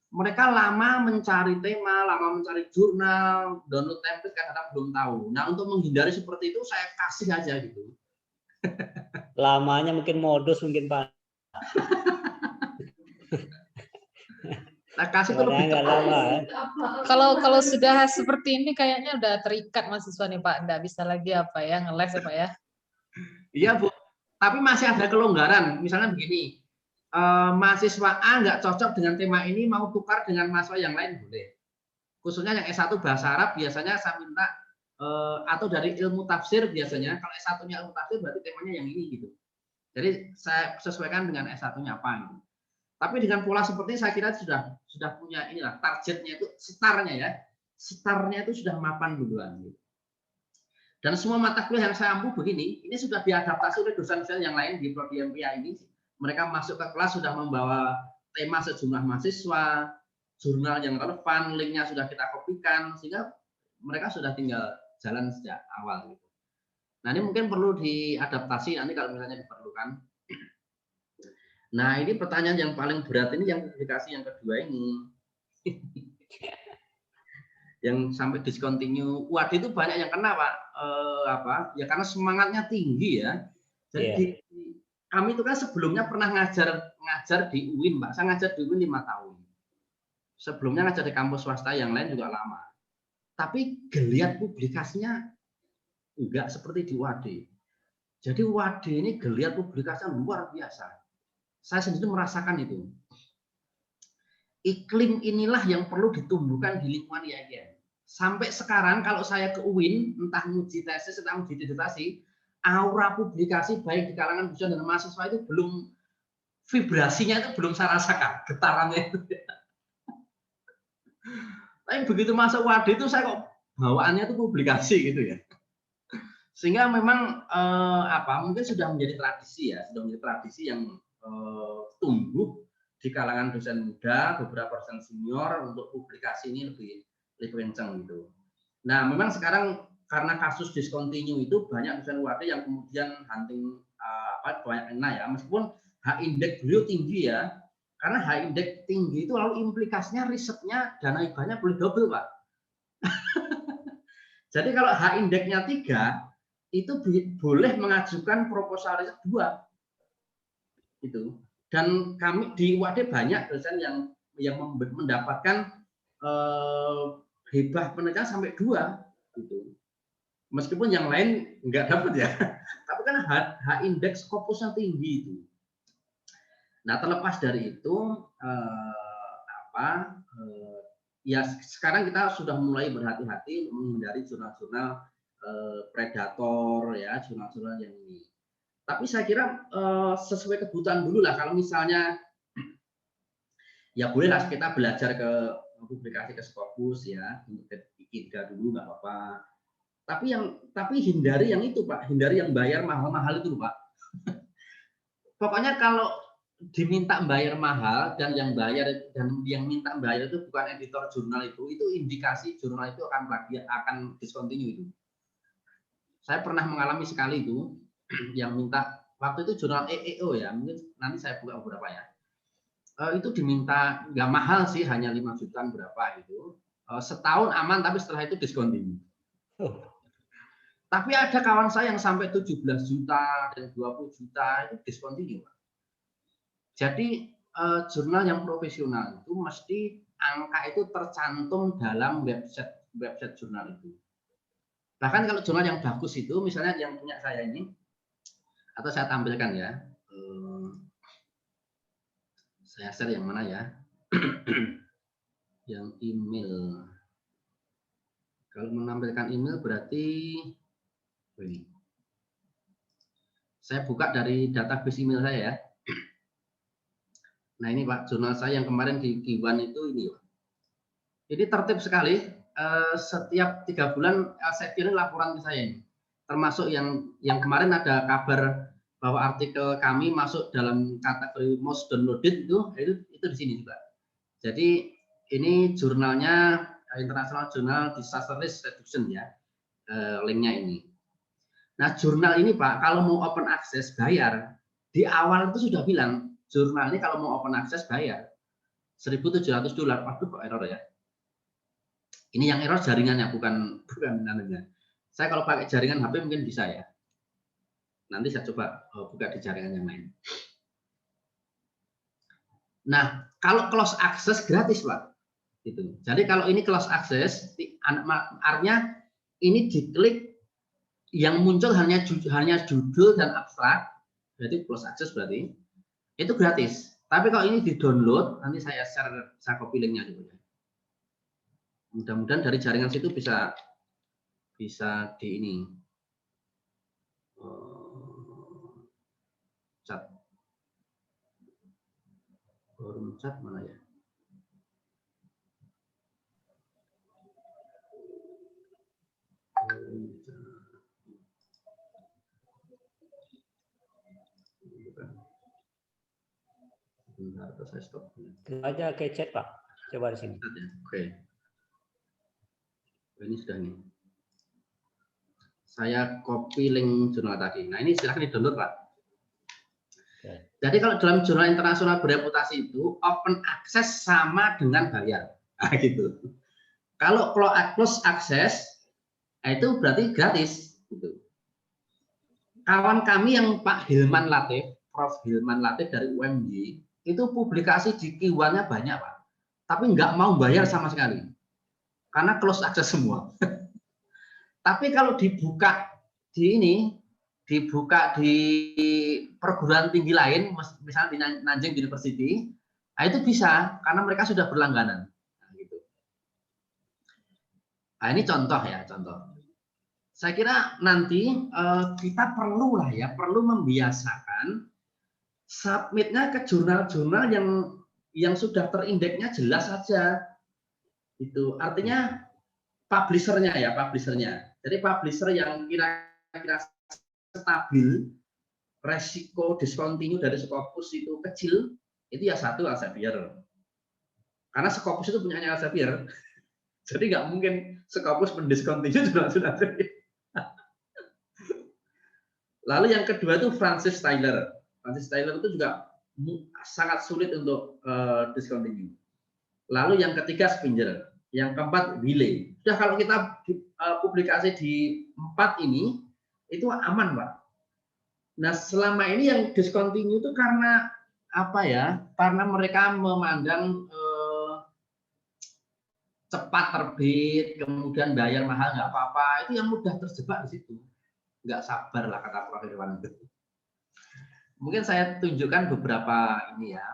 mereka lama mencari tema, lama mencari jurnal, download template kadang-kadang belum tahu. Nah, untuk menghindari seperti itu saya kasih aja gitu. Lamanya mungkin modus mungkin Pak. Saya kasih itu lebih Nggak lama ya. Kalau sudah seperti ini kayaknya udah terikat mahasiswa nih Pak, nggak bisa lagi apa ya nge-les ya Pak ya. Iya Bu, tapi masih ada kelonggaran. Misalnya begini, mahasiswa A nggak cocok dengan tema ini, mau tukar dengan mahasiswa yang lain boleh. Khususnya yang S1 bahasa Arab biasanya saya minta atau dari ilmu tafsir biasanya. Kalau S1-nya ilmu tafsir berarti temanya yang ini gitu. Jadi saya sesuaikan dengan S1-nya apa gitu. Tapi dengan pola seperti ini saya kira sudah punya inilah targetnya itu startnya ya. Startnya itu sudah mapan duluan gitu. Dan semua mata kuliah yang saya ampu begini, ini sudah diadaptasi oleh dosen-dosen yang lain di Prodi MPA ini. Mereka masuk ke kelas sudah membawa tema sejumlah mahasiswa, jurnal yang relevan, linknya sudah kita kopikan, sehingga mereka sudah tinggal jalan sejak awal gitu. Nah, ini mungkin perlu diadaptasi nanti kalau misalnya diperlukan. Nah, ini pertanyaan yang paling berat ini yang publikasi yang kedua ini. Yang sampai discontinue. Waduh, itu banyak yang kena, Pak. Ya karena semangatnya tinggi ya. Jadi kami itu kan sebelumnya pernah ngajar di UIN, Pak. Saya ngajar di UIN 5 tahun. Sebelumnya ngajar di kampus swasta yang lain juga lama. Tapi geliat publikasinya enggak seperti di UAD. Jadi UAD ini geliat publikasinya luar biasa. Saya sendiri merasakan itu. Iklim inilah yang perlu ditumbuhkan di lingkungan IAIN. Sampai sekarang kalau saya ke UIN, entah menguji tesis, entah menguji disertasi, aura publikasi baik di kalangan dosen dan mahasiswa itu belum, vibrasinya itu belum saya rasakan, getarannya itu. Tapi begitu masuk UAD itu saya kok bawaannya itu publikasi gitu ya. Sehingga memang mungkin sudah menjadi tradisi ya, sudah menjadi tradisi yang tumbuh di kalangan dosen muda, beberapa dosen senior untuk publikasi ini lebih kencang gitu. Nah, memang sekarang karena kasus discontinue itu banyak dosen UAD yang kemudian hunting banyak kena ya, meskipun H-index beliau tinggi ya, karena H-index tinggi itu lalu implikasinya risetnya dana hibahnya boleh double, Pak. Jadi kalau H-index-nya 3 itu boleh mengajukan proposal riset 2. Itu. Dan kami di UAD banyak dosen yang mendapatkan hibah penelitian sampai 2 gitu. Meskipun yang lain enggak dapat ya. Tapi kan H-index Scopusnya tinggi itu. Nah, terlepas dari itu ya sekarang kita sudah mulai berhati-hati menghindari jurnal-jurnal predator ya, jurnal-jurnal yang ini. Tapi saya kira sesuai kebutuhan dulu lah. Kalau misalnya ya bolehlah kita belajar ke publikasi ke Scopus ya, untuk K3 dulu nggak apa-apa. Tapi hindari yang itu Pak, hindari yang bayar mahal-mahal itu Pak. Pokoknya kalau diminta bayar mahal dan yang minta bayar itu bukan editor jurnal itu indikasi jurnal itu akan discontinue itu. Saya pernah mengalami sekali itu. Yang minta waktu itu jurnal EEO ya, mungkin nanti saya buka beberapa ya. Itu diminta nggak mahal sih, hanya 5 jutaan berapa itu. Setahun aman, tapi setelah itu discontinue. Tapi ada kawan saya yang sampai 17 juta dan 20 juta itu discontinue. Jadi jurnal yang profesional itu mesti angka itu tercantum dalam website jurnal itu. Bahkan kalau jurnal yang bagus itu, misalnya yang punya saya ini, atau saya tampilkan ya, saya share yang mana ya, yang email. Kalau menampilkan email berarti ini. Saya buka dari database email saya ya. Nah ini Pak, jurnal saya yang kemarin di Kiwan itu ini Pak. Jadi tertib sekali, setiap 3 bulan saya kirim laporan ke saya ini. Termasuk yang kemarin ada kabar bahwa artikel kami masuk dalam kategori most downloaded itu di sini juga. Jadi ini jurnalnya International Journal Disaster Risk Reduction ya, linknya ini. Nah jurnal ini Pak, kalau mau open access bayar, di awal itu sudah bilang jurnal ini kalau mau open access bayar. $1.700. Waduh, kok error ya? Ini yang error jaringannya, bukan anunya. Saya kalau pakai jaringan HP mungkin bisa ya. Nanti saya coba buka di jaringan yang lain. Nah, kalau close access gratis, Pak. Gitu. Jadi kalau ini close access, artinya ini diklik yang muncul hanya judul dan abstrak, berarti close access berarti itu gratis. Tapi kalau ini di-download, nanti saya share, saya copy linknya dulu ya. Mudah-mudahan dari jaringan situ bisa di ini chat. Forum chat mana ya? Bentar, saya stop. Aja ke chat, Pak. Coba di sini. Oke. Ini sudah nih. Saya copy link jurnal tadi. Nah, ini silahkan di-download, Pak. Oke. Jadi kalau dalam jurnal internasional bereputasi itu open access sama dengan bayar. Nah, gitu. Kalau close access itu berarti gratis gitu. Kawan kami yang Pak Hilman Latif, Prof Hilman Latif dari UMY itu publikasi di Q1-nya banyak, Pak. Tapi nggak mau bayar sama sekali. Karena close access semua. Tapi kalau dibuka dibuka di perguruan tinggi lain, misalnya di Nanjing University, nah itu bisa karena mereka sudah berlangganan. Nah, gitu. Nah, ini contoh ya, contoh. Saya kira nanti kita perlu membiasakan submitnya ke jurnal-jurnal yang sudah terindeksnya jelas saja. Itu artinya publishernya. Jadi publisher yang kira-kira stabil, resiko discontinue dari Scopus itu kecil, itu ya satu Elsevier. Karena Scopus itu punyanya Elsevier, jadi nggak mungkin Scopus mendiscontinue jurnal-jurnal. Lalu yang kedua itu Francis Tyler. Francis Tyler itu juga sangat sulit untuk discontinue. Lalu yang ketiga Spinger, yang keempat Wiley. Sudah kalau kita publikasi di 4 ini itu aman, Pak. Nah, selama ini yang discontinue itu karena apa ya? Karena mereka memandang cepat terbit, kemudian bayar mahal nggak apa-apa. Itu yang mudah terjebak di situ. Nggak sabar lah kata Prof Irwan. Mungkin saya tunjukkan beberapa ini ya.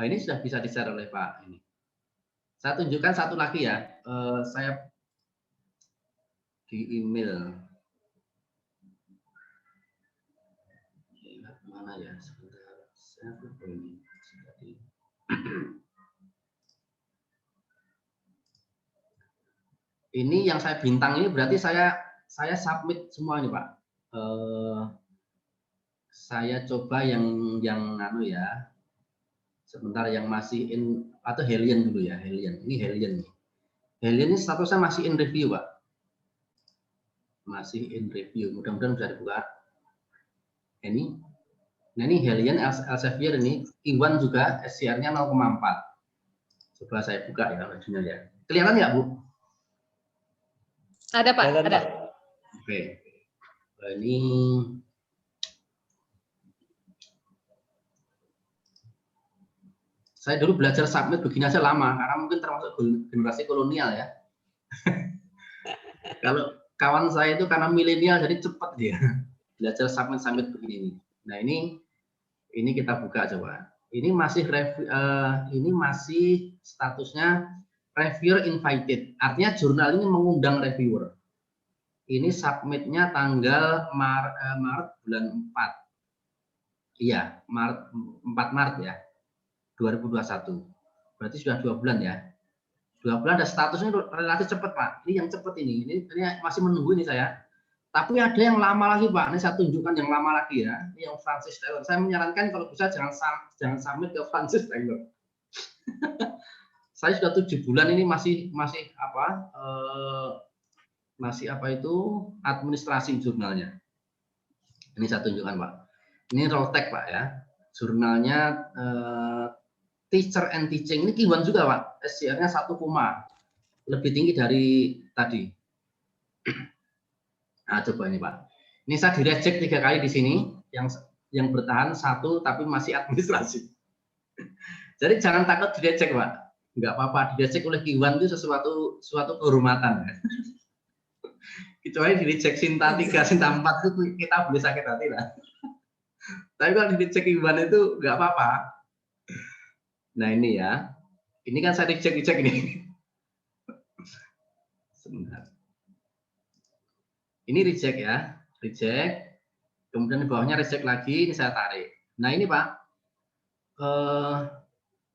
Ini sudah bisa di-share oleh Pak ini. Saya tunjukkan satu lagi ya. Saya di email. Mana ya? Sebentar. Saya ini. Ini yang saya bintang ini berarti saya submit semua ini, Pak. Saya coba yang anu ya. Sebentar yang masih in atau Helion dulu ya, Helion. Ini Helion nih. Helion ini statusnya masih in review, Pak. Masih in review. Mudah-mudahan bisa dibuka. Ini. Nah, ini Helion Elsevier ini Iwan juga SCR-nya 0,4. Coba saya buka ya original ya. Kelihatan nggak, Bu? Ada, Pak, ada. Oke. Ini saya dulu belajar submit begini aja lama, karena mungkin termasuk generasi kolonial ya. Kalau kawan saya itu karena milenial jadi cepat dia belajar submit begini. Nah ini kita buka coba. Ini masih statusnya reviewer invited. Artinya jurnal ini mengundang reviewer. Ini submitnya tanggal Maret bulan 4. Iya, 4 Maret ya. 2021. Berarti sudah 2 bulan ya. 2 bulan ada statusnya relatif cepat, Pak. Ini yang cepat ini. Ini masih menunggu ini saya. Tapi ada yang lama lagi, Pak. Ini saya tunjukkan yang lama lagi ya. Ini yang Francis Taylor. Saya menyarankan kalau bisa jangan submit ke Francis Taylor. Saya sudah 7 bulan ini masih administrasi jurnalnya. Ini saya tunjukkan, Pak. Ini roll tag, Pak ya. Jurnalnya Teacher and Teaching, ini Q1 juga Pak, SCR-nya 1, lebih tinggi dari tadi. Nah, coba ini Pak. Ini saya direject 3 kali di sini, yang bertahan 1 tapi masih administrasi. Jadi jangan takut direject Pak. Nggak apa-apa, direject oleh Q1 itu suatu kehormatan. Kecuali direject Sinta 3, Sinta 4 itu kita boleh sakit hati lah. Tapi kalau direject Q1 itu nggak apa-apa. Nah ini ya, ini kan saya reject ini. Sebentar. Ini reject ya, reject. Kemudian di bawahnya reject lagi, ini saya tarik. Nah ini Pak,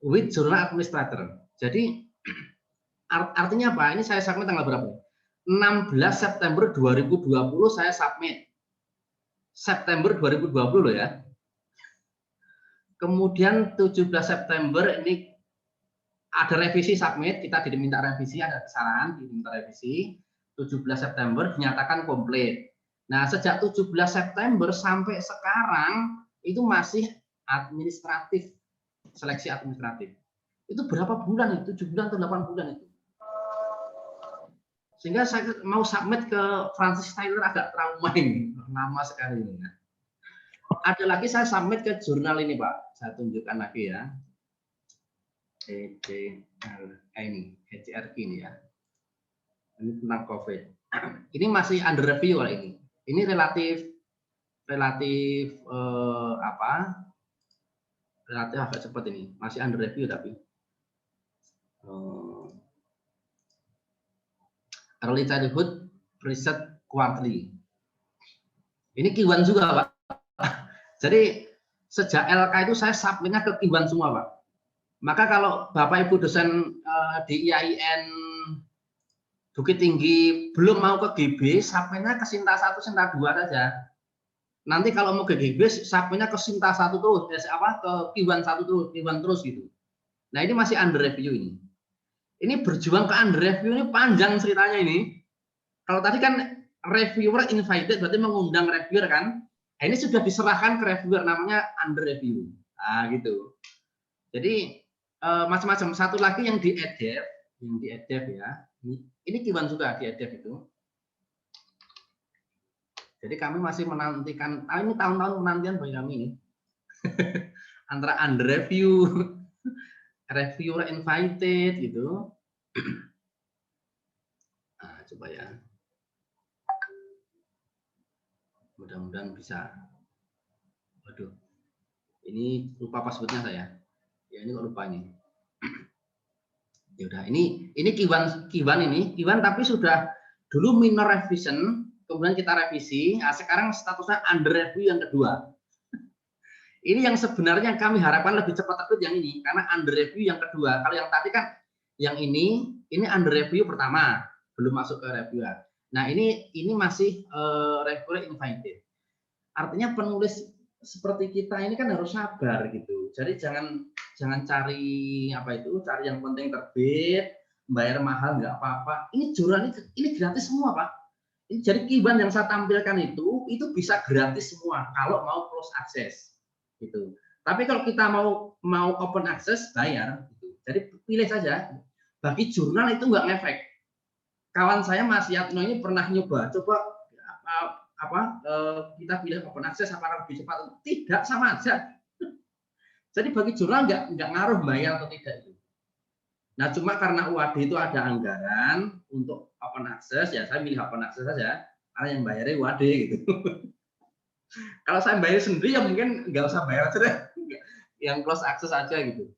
with Journal Administrator. Jadi artinya apa? Ini saya submit tanggal berapa? 16 September 2020 saya submit. September 2020 loh ya. Kemudian 17 September ini ada revisi submit, kita diminta revisi, ada kesalahan, diminta revisi. 17 September dinyatakan komplit. Nah, sejak 17 September sampai sekarang itu masih administratif, seleksi administratif. Itu berapa bulan itu? 7 bulan atau 8 bulan itu. Sehingga saya mau submit ke Francis Tyler agak trauma ini, lama sekali ini. Ada lagi saya submit ke jurnal ini Pak, saya tunjukkan lagi ya. Ini HCRQ ini ya. Ini tentang COVID. Ini masih under review kali ini. Ini relatif relatif agak cepat ini. Masih under review tapi. Early Childhood Research Quarterly. Ini Q1 juga Pak. Jadi sejak LK itu saya submitnya ke Q1 semua Pak. Maka kalau Bapak Ibu dosen di IAIN Bukit Tinggi belum mau ke GB, submitnya ke Sinta 1, Sinta 2 saja. Nanti kalau mau ke GB, submitnya ke Sinta 1 terus, ke Q1 1 terus, Q1 terus gitu. Nah ini masih under review ini. Ini berjuang ke under review ini panjang ceritanya ini. Kalau tadi kan reviewer invited berarti mengundang reviewer kan. Nah, ini sudah diserahkan ke reviewer namanya under review. Nah gitu. Jadi macam-macam. Satu lagi yang di EDF ya. Ini Q1 juga di EDF itu. Jadi kami masih menantikan. Ini tahun-tahun penantian bagi kami ini. Antara under review, reviewer invited gitu. Nah, coba ya. Mudah-mudahan bisa. Waduh. Ini lupa passwordnya saya. Ya ini kok lupa ini. Ya udah, ini Q1 tapi sudah dulu minor revision, kemudian kita revisi. Nah, sekarang statusnya under review yang kedua. Ini yang sebenarnya kami harapkan lebih cepat terbit yang ini, karena under review yang kedua. Kalau yang tadi kan yang ini under review pertama, belum masuk ke reviewer. Nah ini masih reviewer invited. Artinya penulis seperti kita ini kan harus sabar gitu. Jadi jangan cari cari yang penting terbit, bayar mahal nggak apa-apa. Ini jurnal ini gratis semua Pak. Ini jadi Q1 yang saya tampilkan itu bisa gratis semua kalau mau close access. Gitu. Tapi kalau kita mau open access bayar gitu. Jadi pilih saja. Bagi jurnal itu nggak ngefek. Kawan saya Mas Yatno ini pernah nyoba, coba kita pilih open access apakah lebih cepat? Tidak, sama aja. Jadi bagi jurnal nggak ngaruh bayar atau tidak itu. Nah cuma karena UAD itu ada anggaran untuk open access ya saya milih open access saja karena yang bayarnya UAD gitu. Kalau saya bayar sendiri ya mungkin nggak usah bayar aja deh, yang close access aja gitu.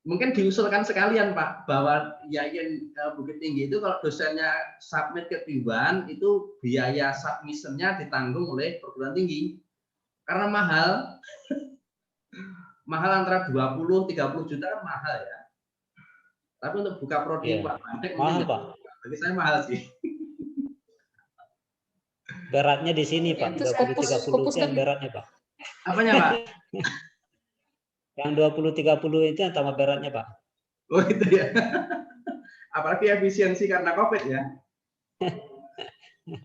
Mungkin diusulkan sekalian Pak bahwa IAIN Bukit Tinggi itu kalau dosennya submit ke Q1 itu biaya submissionnya ditanggung oleh perguruan tinggi karena mahal antara 20-30 juta kan mahal ya. Tapi untuk buka prodi Pak Bandek mahal Pak. Bagi saya mahal sih. Beratnya di sini Pak, 20-30 itu yang beratnya Pak. Apanya Pak? Yang 20-30 itu yang tambah beratnya Pak. Oh itu ya. Apalagi efisiensi karena COVID ya.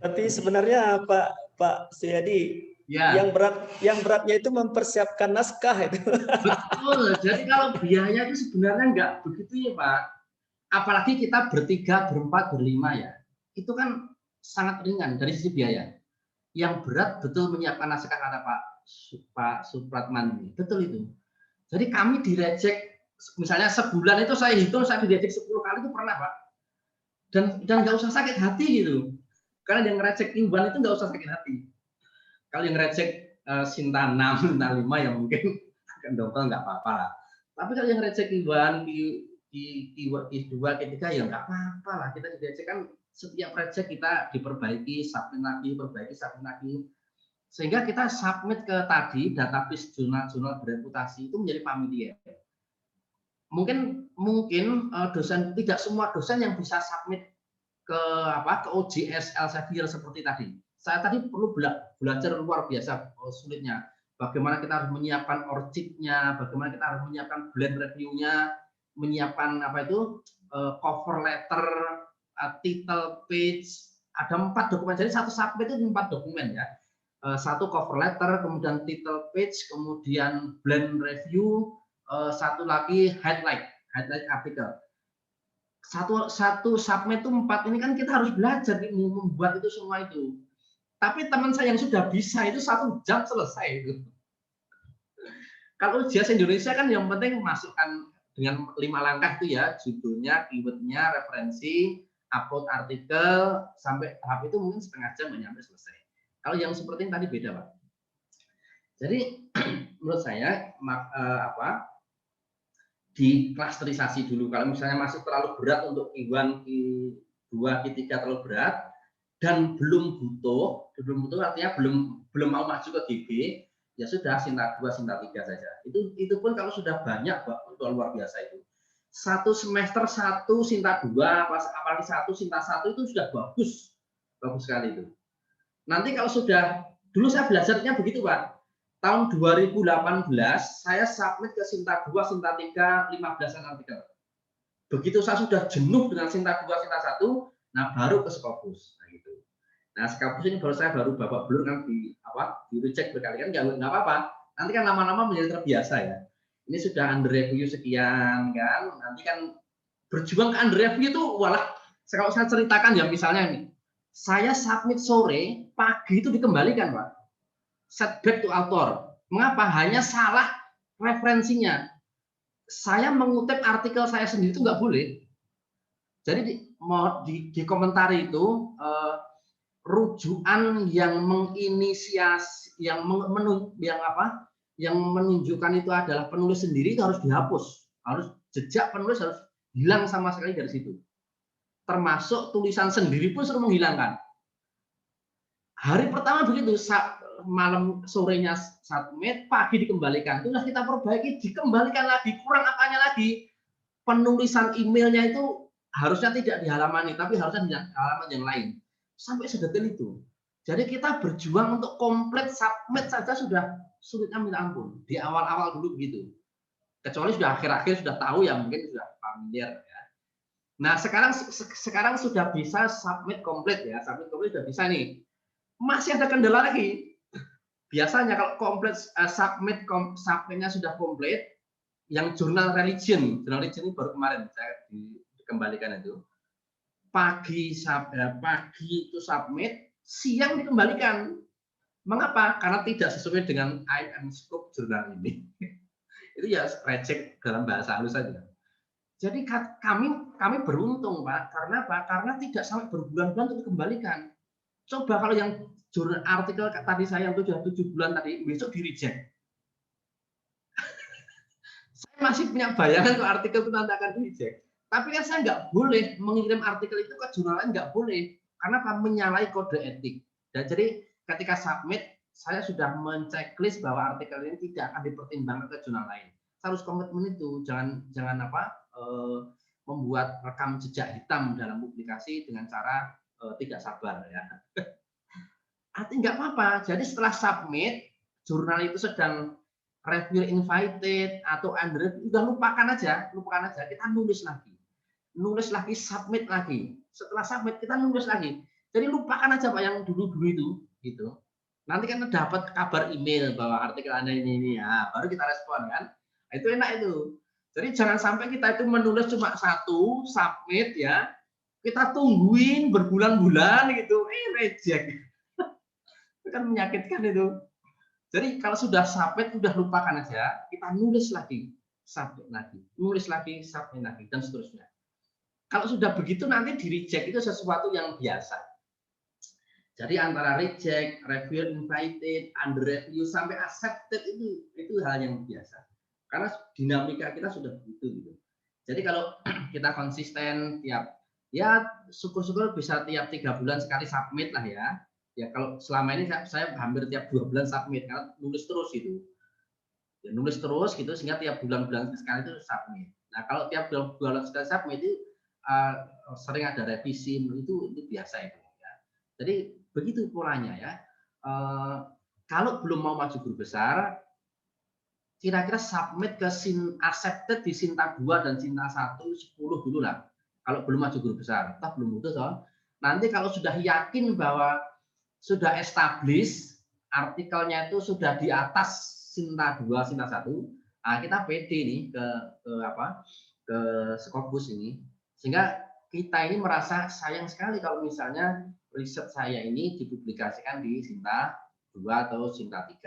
Tapi sebenarnya Pak Suyadi Ya. Yang beratnya itu mempersiapkan naskah itu. Betul. Jadi kalau biaya itu sebenarnya nggak begitu ya Pak. Apalagi kita bertiga, berempat, berlima ya. Itu kan sangat ringan dari sisi biaya. Yang berat betul menyiapkan naskah kata Pak Supratman ini. Betul itu. Jadi kami direject, misalnya sebulan itu saya hitung saya direject 10 kali itu pernah Pak. Dan nggak usah sakit hati gitu. Karena yang ngereject Iwan itu nggak usah sakit hati. Kalau yang ngereject Sinta 6, Sinta 5 ya mungkin akan dokter nggak apa-apa lah. Tapi kalau yang ngereject Iwan, Q2, Q3 ya nggak apa-apa lah. Kita direject kan setiap project kita diperbaiki, submit lagi, perbaiki, submit lagi. Sehingga kita submit ke tadi database jurnal-jurnal bereputasi itu menjadi familiar. Mungkin dosen, tidak semua dosen yang bisa submit ke OJS Elsevier seperti tadi. Saya tadi perlu belajar luar biasa sulitnya. Bagaimana kita harus menyiapkan ORCID-nya, bagaimana kita harus menyiapkan blend review-nya, menyiapkan cover letter, title page, ada 4 dokumen. Jadi satu submit itu 4 dokumen ya. Satu cover letter, kemudian title page, kemudian blend review, satu lagi highlight artikel. Satu submit itu 4 ini kan kita harus belajar membuat itu semua itu. Tapi teman saya yang sudah bisa itu 1 jam selesai itu. Kalau ujian Indonesia kan yang penting masukkan dengan 5 langkah itu ya, judulnya, keywordnya, referensi, upload artikel, sampai tahap itu mungkin setengah jam sampai selesai. Kalau yang seperti ini tadi beda Pak. Jadi menurut saya di klasterisasi dulu. Kalau misalnya masih terlalu berat untuk Q1, Q2, Q3 terlalu berat dan belum butuh artinya belum mau maju ke GB, ya sudah Sinta 2, Sinta 3 saja. Itu pun kalau sudah banyak itu luar biasa itu. 1 semester 1 Sinta 2, apalagi 1 Sinta 1 itu sudah bagus sekali itu. Nanti kalau sudah, dulu saya belajarnya begitu Pak. Tahun 2018 saya submit ke Sinta 2, Sinta 3, 15-an artikel. Begitu saya sudah jenuh dengan Sinta 2, Sinta 1, nah baru ke Scopus. Nah gitu. Nah Scopus ini saya baru babak belur kan di reject berkali kan nggak apa-apa. Nanti kan lama-lama menjadi terbiasa ya. Ini sudah under review sekian kan. Nanti kan berjuang ke under review itu walah. Kalau saya ceritakan ya misalnya nih, saya submit sore, pagi itu dikembalikan Pak. Setback to author. Mengapa? Hanya salah referensinya. Saya mengutip artikel saya sendiri itu nggak boleh. Jadi di komentar itu rujukan yang menginisiasi, yang menunjukkan itu adalah penulis sendiri itu harus dihapus. Harus jejak penulis harus hilang sama sekali dari situ. Termasuk tulisan sendiri pun suruh menghilangkan. Hari pertama begitu, malam sorenya submit, pagi dikembalikan. Itulah kita perbaiki, dikembalikan lagi, kurang apanya lagi. Penulisan emailnya itu harusnya tidak di halaman ini, tapi harusnya di halaman yang lain. Sampai sedetail itu. Jadi kita berjuang untuk komplit submit saja sudah sulitnya minta ampun. Di awal-awal dulu begitu. Kecuali sudah akhir-akhir sudah tahu ya mungkin sudah familiar ya. Nah sekarang sudah bisa submit komplit ya, submit komplit sudah bisa nih. Masih ada kendala lagi. Biasanya kalau komplit submitnya sudah komplit, yang jurnal religion ini baru kemarin saya dikembalikan itu. Pagi itu submit, siang dikembalikan. Mengapa? Karena tidak sesuai dengan aim and scope jurnal ini. Itu ya reject dalam bahasa halus saja. Jadi kami beruntung Pak, karena apa? Karena tidak sampai berbulan-bulan untuk dikembalikan. Coba kalau yang jurnal artikel tadi saya yang sudah 7 bulan tadi, besok di reject. Saya masih punya bayangan kalau artikel itu nanti akan di reject. Tapi kan saya nggak boleh mengirim artikel itu ke jurnal lain, nggak boleh. Karena apa? Menyalahi kode etik. Dan jadi ketika submit, saya sudah men-checklist bahwa artikel ini tidak akan dipertimbangkan ke jurnal lain. Saya harus komitmen itu, jangan membuat rekam jejak hitam dalam publikasi dengan cara tidak sabar ya. Artinya nggak apa-apa. Jadi setelah submit, jurnal itu sedang review invited atau under review, udah lupakan aja. Kita nulis lagi, submit lagi. Setelah submit kita nulis lagi. Jadi lupakan aja Pak yang dulu-dulu itu, gitu. Nanti kan dapat kabar email bahwa artikel Anda ini ya, baru kita respon kan. Nah, itu enak itu. Jadi jangan sampai kita itu menulis cuma satu, submit ya. Kita tungguin berbulan-bulan gitu, reject. Itu kan menyakitkan itu. Jadi kalau sudah submit, udah lupakan aja, kita nulis lagi, submit lagi, nulis lagi, submit lagi, dan seterusnya. Kalau sudah begitu nanti di reject itu sesuatu yang biasa. Jadi antara reject, review invited, under review sampai accepted itu hal yang biasa. Karena dinamika kita sudah begitu gitu. Jadi kalau kita konsisten tiap ya syukur-syukur bisa tiap 3 bulan sekali submit lah ya. Ya kalau selama ini saya hampir tiap 2 bulan submit karena nulis terus itu. Ya, nulis terus gitu sehingga tiap bulan-bulan sekali itu submit. Nah kalau tiap bulan sekali submit itu sering ada revisi itu biasa itu ya. Jadi begitu polanya ya. Kalau belum mau maju guru besar, kira-kira submit ke accepted di Sinta 2 dan Sinta 1 10 dulu lah. Kalau belum maju guru besar, toh belum putus toh. Nanti kalau sudah yakin bahwa sudah establish artikelnya itu sudah di atas Sinta 2, Sinta 1, nah kita pede nih ke Scopus ini. Sehingga kita ini merasa sayang sekali kalau misalnya riset saya ini dipublikasikan di Sinta 2 atau Sinta 3.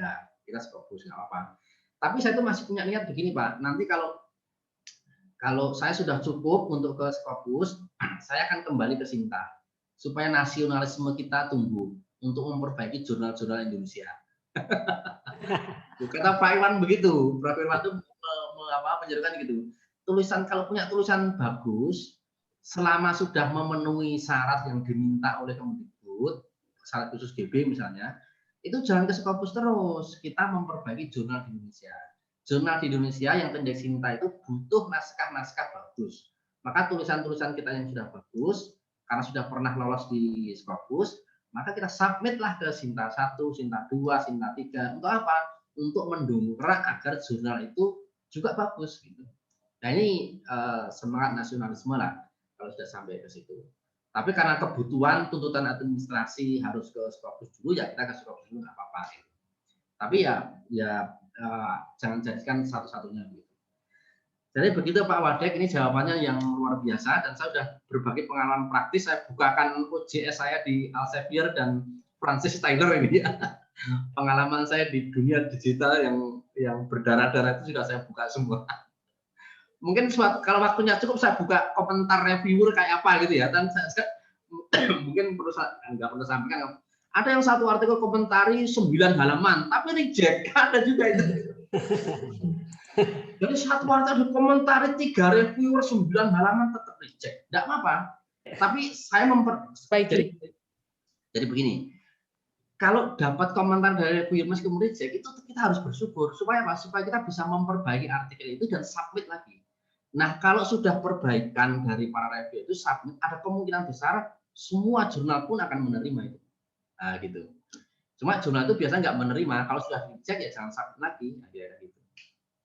Kita Scopus nggak apa-apa. Tapi saya itu masih punya niat begini Pak. Nanti kalau saya sudah cukup untuk ke Scopus, saya akan kembali ke Sinta supaya nasionalisme kita tumbuh untuk memperbaiki jurnal-jurnal Indonesia. Kata Pak Iwan begitu, Prof. Iwan itu menjelaskan gitu. Kalau punya tulisan bagus, selama sudah memenuhi syarat yang diminta oleh Kemdikbud, syarat khusus GB misalnya, itu jangan ke Scopus terus. Kita memperbaiki jurnal di Indonesia. Jurnal di Indonesia yang pendek Sinta itu butuh naskah-naskah bagus. Maka tulisan-tulisan kita yang sudah bagus, karena sudah pernah lolos di Scopus, maka kita submitlah ke Sinta 1, Sinta 2, Sinta 3. Untuk apa? Untuk mendongkrak agar jurnal itu juga bagus. Gitu. Nah ini semangat nasionalisme lah kalau sudah sampai ke situ. Tapi karena kebutuhan tuntutan administrasi harus ke Scopus dulu, ya kita ke Scopus dulu nggak apa-apa. Tapi ya jangan jadikan satu-satunya gitu. Jadi begitu Pak Wadek, ini jawabannya yang luar biasa dan saya sudah berbagi pengalaman praktis. Saya bukakan OJS saya di Elsevier dan Francis Tyler ini ya. Pengalaman saya di dunia digital yang berdarah-darah itu sudah saya buka semua. Mungkin kalau waktunya cukup saya buka komentar reviewer kayak apa gitu ya. Dan saya mungkin nggak perlu sampaikan. Ada yang satu artikel komentari 9 halaman, tapi reject. Ada juga itu. Jadi satu artikel komentari 3 reviewer 9 halaman tetap reject. Tidak apa-apa. Tapi saya jadi begini. Kalau dapat komentar dari reviewer meskipun reject, itu kita harus bersyukur. Supaya apa? Supaya kita bisa memperbaiki artikel itu dan submit lagi. Nah, kalau sudah perbaikan dari para review itu submit, ada kemungkinan besar semua jurnal pun akan menerima itu. Nah, gitu. Cuma jurnal itu biasanya nggak menerima. Kalau sudah dicek ya jangan submit lagi. Nah, gitu.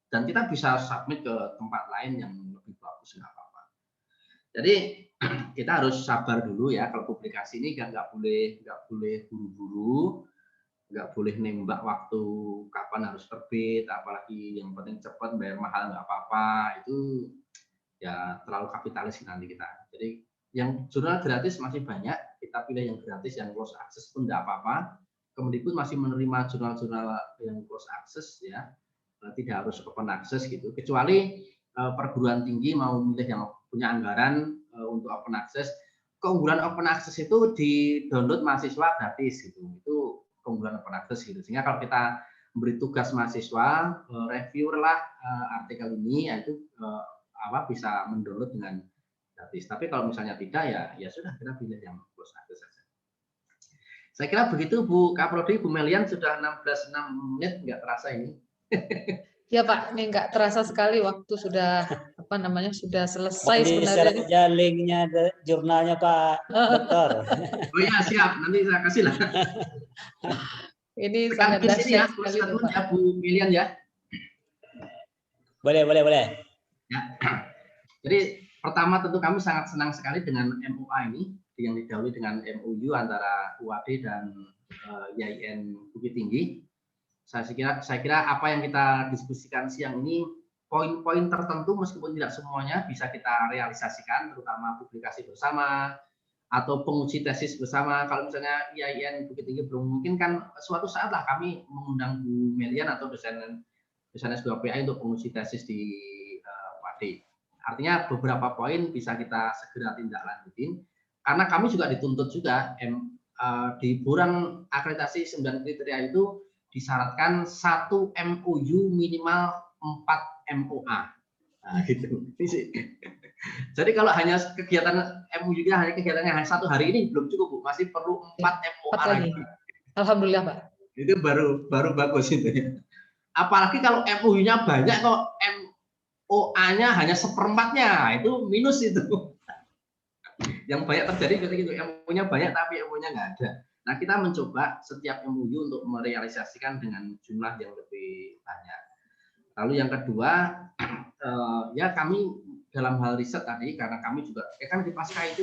Dan kita bisa submit ke tempat lain yang lebih bagus, nggak apa-apa. Jadi kita harus sabar dulu ya. Kalau publikasi ini nggak boleh buru-buru, nggak boleh nembak waktu kapan harus terbit, apalagi yang penting cepat bayar mahal nggak apa-apa. Itu ya terlalu kapitalis nanti kita. Jadi yang jurnal gratis masih banyak, kita pilih yang gratis, yang close access pun tidak apa-apa. Kemdikbud masih menerima jurnal-jurnal yang close access ya, tidak harus open access gitu. Kecuali perguruan tinggi mau milih yang punya anggaran untuk open access. Keunggulan open access itu di download mahasiswa gratis gitu. Itu keunggulan open access gitu. Sehingga kalau kita memberi tugas mahasiswa review lah artikel ini, yaitu bisa mendownload dengan gratis. Tapi kalau misalnya tidak ya sudah kita pilih yang close access saja. Saya kira begitu Bu Kaprodi, Bu Melian sudah 16 menit nggak terasa ini. Ya Pak, ini nggak terasa sekali waktu sudah sudah selesai sebenarnya. Bisa linknya jurnalnya Pak Dokter. Oh ya siap, nanti saya kasih lah. Ini sangat dahsyat sekali ya Bu Melian ya. Boleh. Ya. Jadi pertama tentu kami sangat senang sekali dengan MOA ini yang didahului dengan MOU antara UAD dan YIN Bukit Tinggi. Saya kira apa yang kita diskusikan siang ini poin-poin tertentu meskipun tidak semuanya bisa kita realisasikan, terutama publikasi bersama atau penguji tesis bersama. Kalau misalnya YIN Bukit Tinggi belum mungkin kan suatu saat lah kami mengundang Bu Melian atau dosen S2 PAI untuk penguji tesis di Padi. Artinya beberapa poin bisa kita segera tindak lanjutin karena kami juga dituntut juga di Burang akreditasi 9 kriteria itu disyaratkan 1 MOU minimal 4 MOA. Nah, gitu. Jadi kalau hanya kegiatan MOU-nya hanya kegiatannya hanya 1 hari ini belum cukup, Bu. Masih perlu 4 MOA lagi. Alhamdulillah, Pak. Itu baru bagus itu. Apalagi kalau MOU-nya banyak kok MOA-nya hanya 1/4-nya, itu minus itu. Yang banyak terjadi ketika itu MOU-nya banyak tapi MOU-nya nggak ada. Nah, kita mencoba setiap MOU untuk merealisasikan dengan jumlah yang lebih banyak. Lalu yang kedua, ya kami dalam hal riset tadi, karena kami juga, kan di Pasca itu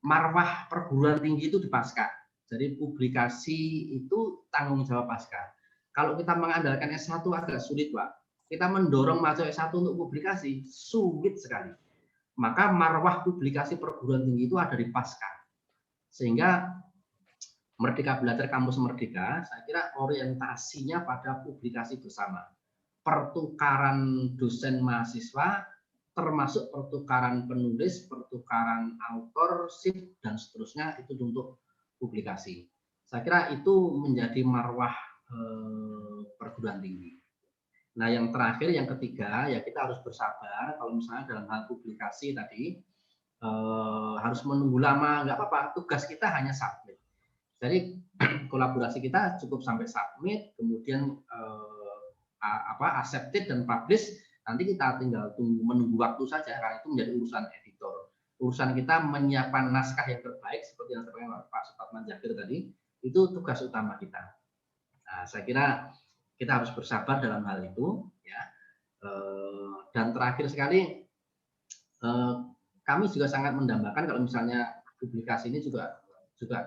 marwah perguruan tinggi itu di Pasca. Jadi publikasi itu tanggung jawab Pasca. Kalau kita mengandalkan S1 agak sulit, Pak. Kita mendorong mahasiswa S1 untuk publikasi, sulit sekali. Maka marwah publikasi perguruan tinggi itu ada di Pasca. Sehingga Merdeka Belajar Kampus Merdeka, saya kira orientasinya pada publikasi bersama. Pertukaran dosen mahasiswa, termasuk pertukaran penulis, pertukaran authorship, dan seterusnya itu untuk publikasi. Saya kira itu menjadi marwah perguruan tinggi. Nah, yang terakhir, yang ketiga, ya kita harus bersabar. Kalau misalnya dalam hal publikasi tadi, harus menunggu lama, nggak apa-apa, tugas kita hanya submit. Jadi kolaborasi kita cukup sampai submit, kemudian accepted dan publish. Nanti kita tinggal menunggu waktu saja, karena itu menjadi urusan editor. Urusan kita menyiapkan naskah yang terbaik, seperti yang disampaikan Pak Supatman Jabir tadi, itu tugas utama kita. Nah, saya kira kita harus bersabar dalam hal itu, ya. Dan terakhir sekali, kami juga sangat mendambakan kalau misalnya publikasi ini juga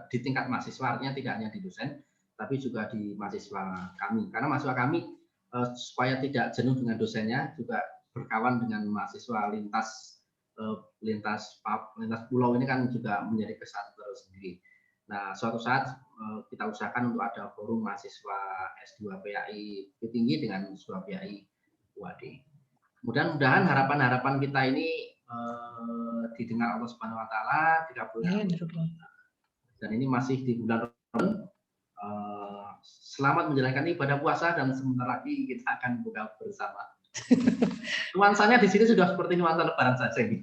di tingkat mahasiswa, artinya tidak hanya di dosen, tapi juga di mahasiswa kami. Karena mahasiswa kami supaya tidak jenuh dengan dosennya, juga berkawan dengan mahasiswa lintas pulau ini kan juga menjadi kesan tersendiri. Nah, suatu saat kita usahakan untuk ada forum mahasiswa S2 PAI Bukit Tinggi dengan S2 PAI UAD. Mudah-mudahan harapan-harapan kita ini didengar Allah Subhanahu Wa Taala, dikabulkan. Dan ini masih di bulan Ramadan. Selamat menjalankan ibadah puasa dan sebentar lagi kita akan buka bersama. Nuansanya di sini sudah seperti nuansa Lebaran saja ini.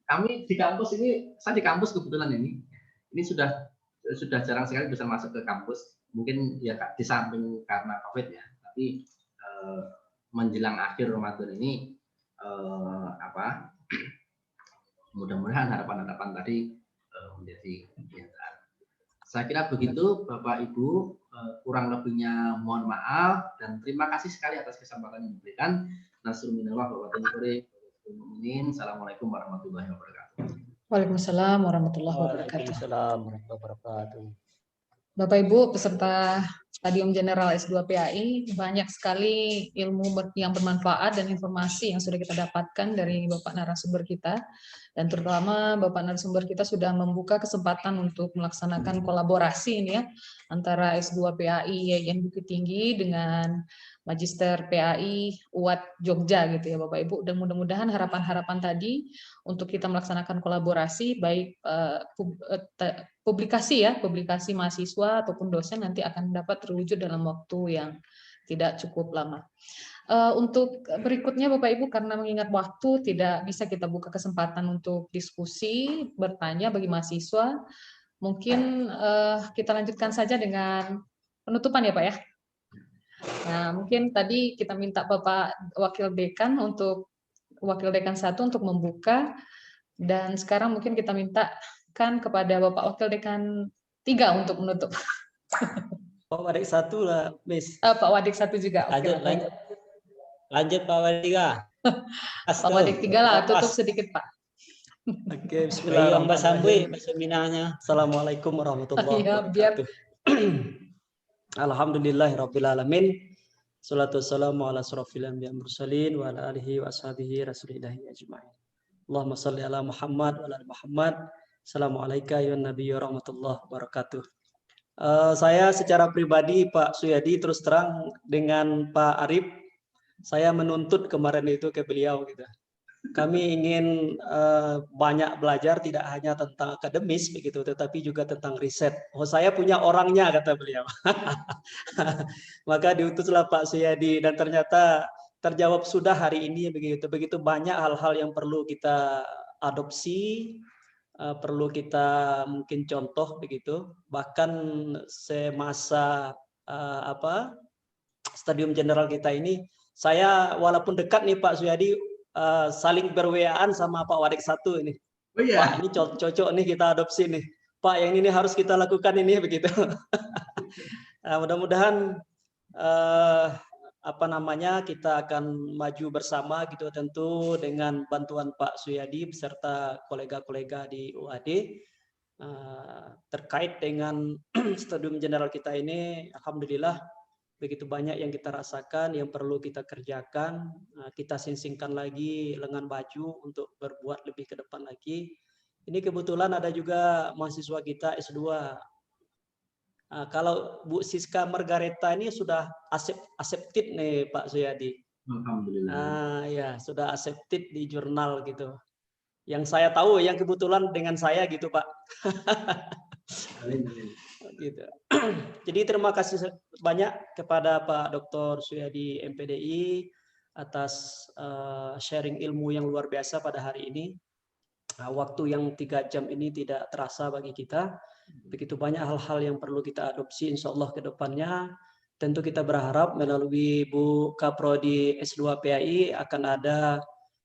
Kami di kampus ini, saya di kampus kebetulan ini sudah jarang sekali bisa masuk ke kampus. Mungkin ya di samping karena COVID ya, tapi menjelang akhir Ramadan ini mudah-mudahan harapan-harapan tadi menjadi kenyataan. Saya kira begitu Bapak Ibu, kurang lebihnya mohon maaf dan terima kasih sekali atas kesempatan yang diberikan. Nasrullah wa barakatuh. Assalamualaikum warahmatullahi wabarakatuh. Waalaikumsalam warahmatullahi wabarakatuh. Waalaikumsalam warahmatullahi wabarakatuh. Bapak Ibu peserta Stadium General S2 PAI, banyak sekali ilmu yang bermanfaat dan informasi yang sudah kita dapatkan dari Bapak narasumber kita, dan terutama Bapak narasumber kita sudah membuka kesempatan untuk melaksanakan kolaborasi ini ya antara S2 PAI YIN Bukit Tinggi dengan Magister PAI UAD Jogja gitu ya Bapak Ibu, dan mudah-mudahan harapan-harapan tadi untuk kita melaksanakan kolaborasi baik publikasi mahasiswa ataupun dosen nanti akan dapat terwujud dalam waktu yang tidak cukup lama. Untuk berikutnya Bapak Ibu, karena mengingat waktu tidak bisa kita buka kesempatan untuk diskusi, bertanya bagi mahasiswa, mungkin kita lanjutkan saja dengan penutupan ya Pak ya. Nah, mungkin tadi kita minta Bapak Wakil Dekan 1 untuk membuka, dan sekarang mungkin kita mintakan kepada Bapak Wakil Dekan 3 untuk menutup. Pak Wadik 1 lah, Miss. Pak Wadik 1 juga. Lanjut Pak Wadik 3. Pak Wadik 3 lah, tutup sedikit Pak. Oke, bismillahirrahmanirrahim. Assalamualaikum warahmatullahi wabarakatuh. Alhamdulillahirabbil alamin. Shalatu wassalamu ala asrofil anbiya mursalin wa ala alihi wa ashabihi rasulillahi ajma'in. Allahumma shalli ala Muhammad wa ala ali Muhammad. Assalamualaikum warahmatullahi wabarakatuh. Saya secara pribadi Pak Suyadi terus terang dengan Pak Arif, saya menuntut kemarin itu ke beliau gitu. Kami ingin banyak belajar tidak hanya tentang akademis begitu, tetapi juga tentang riset. Oh, saya punya orangnya kata beliau. Maka diutuslah Pak Suyadi dan ternyata terjawab sudah hari ini begitu. Begitu banyak hal-hal yang perlu kita adopsi, perlu kita mungkin contoh begitu. Bahkan semasa Stadium Jenderal kita ini, saya walaupun dekat nih Pak Suyadi, saling berweaan sama Pak Wadik 1 ini. Oh iya. Pak, ini cocok nih kita adopsi nih. Pak, yang ini harus kita lakukan ini begitu. Nah, mudah-mudahan kita akan maju bersama gitu, tentu dengan bantuan Pak Suyadi beserta kolega-kolega di UAD terkait dengan Stadium Jenderal kita ini. Alhamdulillah begitu banyak yang kita rasakan, yang perlu kita kerjakan, kita singsingkan lagi lengan baju untuk berbuat lebih ke depan lagi. Ini kebetulan ada juga mahasiswa kita S2. Kalau Bu Siska Margareta ini sudah accepted nih Pak Suyadi. Alhamdulillah. Ya, sudah accepted di jurnal gitu. Yang saya tahu, yang kebetulan dengan saya gitu Pak. Gitu. Jadi terima kasih banyak kepada Pak Dr. Suyadi MPDI atas sharing ilmu yang luar biasa pada hari ini. Waktu yang 3 jam ini tidak terasa bagi kita. Begitu banyak hal-hal yang perlu kita adopsi insya Allah ke depannya. Tentu kita berharap melalui Bu Kaprodi S2 PAI akan ada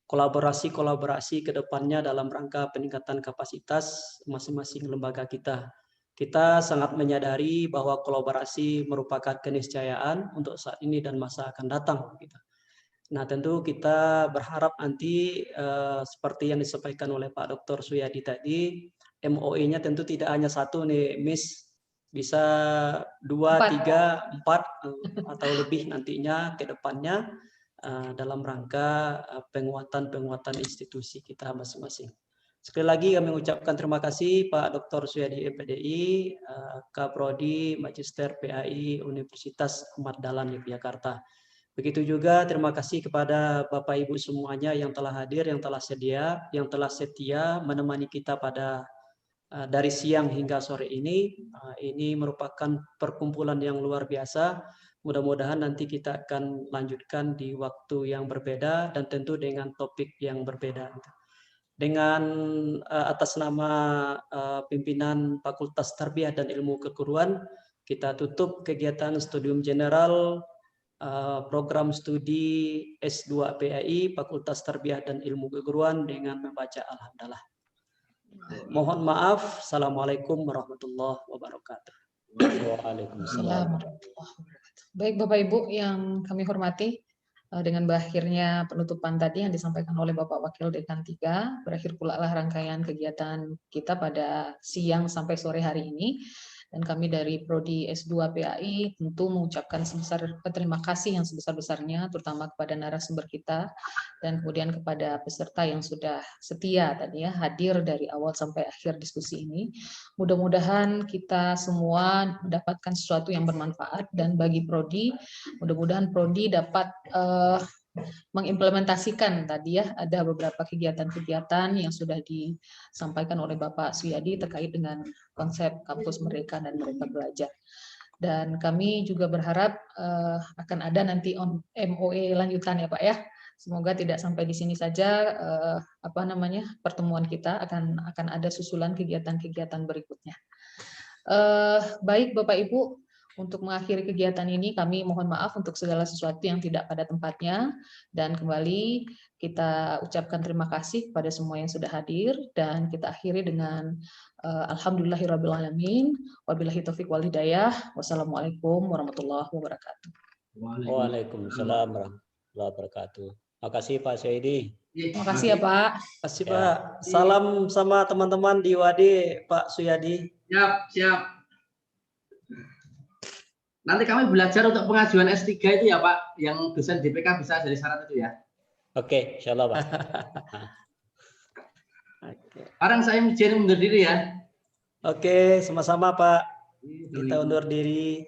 kolaborasi ke depannya dalam rangka peningkatan kapasitas masing-masing lembaga kita. Kita sangat menyadari bahwa kolaborasi merupakan keniscayaan untuk saat ini dan masa akan datang. Nah, tentu kita berharap nanti seperti yang disampaikan oleh Pak Dr. Suyadi tadi, MOE-nya tentu tidak hanya 1 nih, Miss. Bisa 2, 3, 4 atau lebih nantinya ke depannya dalam rangka penguatan institusi kita masing-masing. Sekali lagi kami mengucapkan terima kasih Pak Dr. Suyadi MPDI, Kaprodi Magister PAI Universitas Ahmad Dahlan Yogyakarta. Begitu juga terima kasih kepada Bapak Ibu semuanya yang telah hadir, yang telah setia menemani kita pada dari siang hingga sore ini. Ini merupakan perkumpulan yang luar biasa. Mudah-mudahan nanti kita akan lanjutkan di waktu yang berbeda dan tentu dengan topik yang berbeda. Dengan atas nama pimpinan Fakultas Tarbiyah dan Ilmu Keguruan, kita tutup kegiatan Studium General program studi S2 PAI Fakultas Tarbiyah dan Ilmu Keguruan dengan membaca Alhamdulillah. Mohon maaf. Assalamualaikum warahmatullahi wabarakatuh. Waalaikumsalam. Baik Bapak Ibu yang kami hormati, dengan berakhirnya penutupan tadi yang disampaikan oleh Bapak Wakil Dekan 3, berakhir pula lah rangkaian kegiatan kita pada siang sampai sore hari ini. Dan kami dari Prodi S2 PAI tentu mengucapkan terima kasih yang sebesar-besarnya, terutama kepada narasumber kita, dan kemudian kepada peserta yang sudah setia tadi ya, hadir dari awal sampai akhir diskusi ini. Mudah-mudahan kita semua mendapatkan sesuatu yang bermanfaat, dan bagi Prodi, mudah-mudahan Prodi dapat mengimplementasikan tadi ya, ada beberapa kegiatan-kegiatan yang sudah disampaikan oleh Bapak Suyadi terkait dengan konsep kampus Merdeka dan Merdeka Belajar. Dan kami juga berharap akan ada nanti MOE lanjutan ya Pak ya. Semoga tidak sampai di sini saja pertemuan kita, akan ada susulan kegiatan-kegiatan berikutnya. Baik Bapak Ibu, untuk mengakhiri kegiatan ini kami mohon maaf untuk segala sesuatu yang tidak pada tempatnya, dan kembali kita ucapkan terima kasih kepada semua yang sudah hadir, dan kita akhiri dengan alhamdulillahirrabbilalamin, wabillahi taufiq wal hidayah, wassalamualaikum warahmatullahi wabarakatuh. Waalaikumsalam warahmatullahi wabarakatuh. Makasih Pak Suyadi. Terima kasih ya Pak. Terima kasih Pak. Salam sama teman-teman di UAD Pak Suyadi. Siap. Nanti kami belajar untuk pengajuan S3 itu ya Pak, yang dosen DPK bisa jadi syarat itu ya. Oke, insya Allah Pak. Oke. Sekarang saya izin undur diri ya. Oke, sama-sama Pak. Kita undur diri.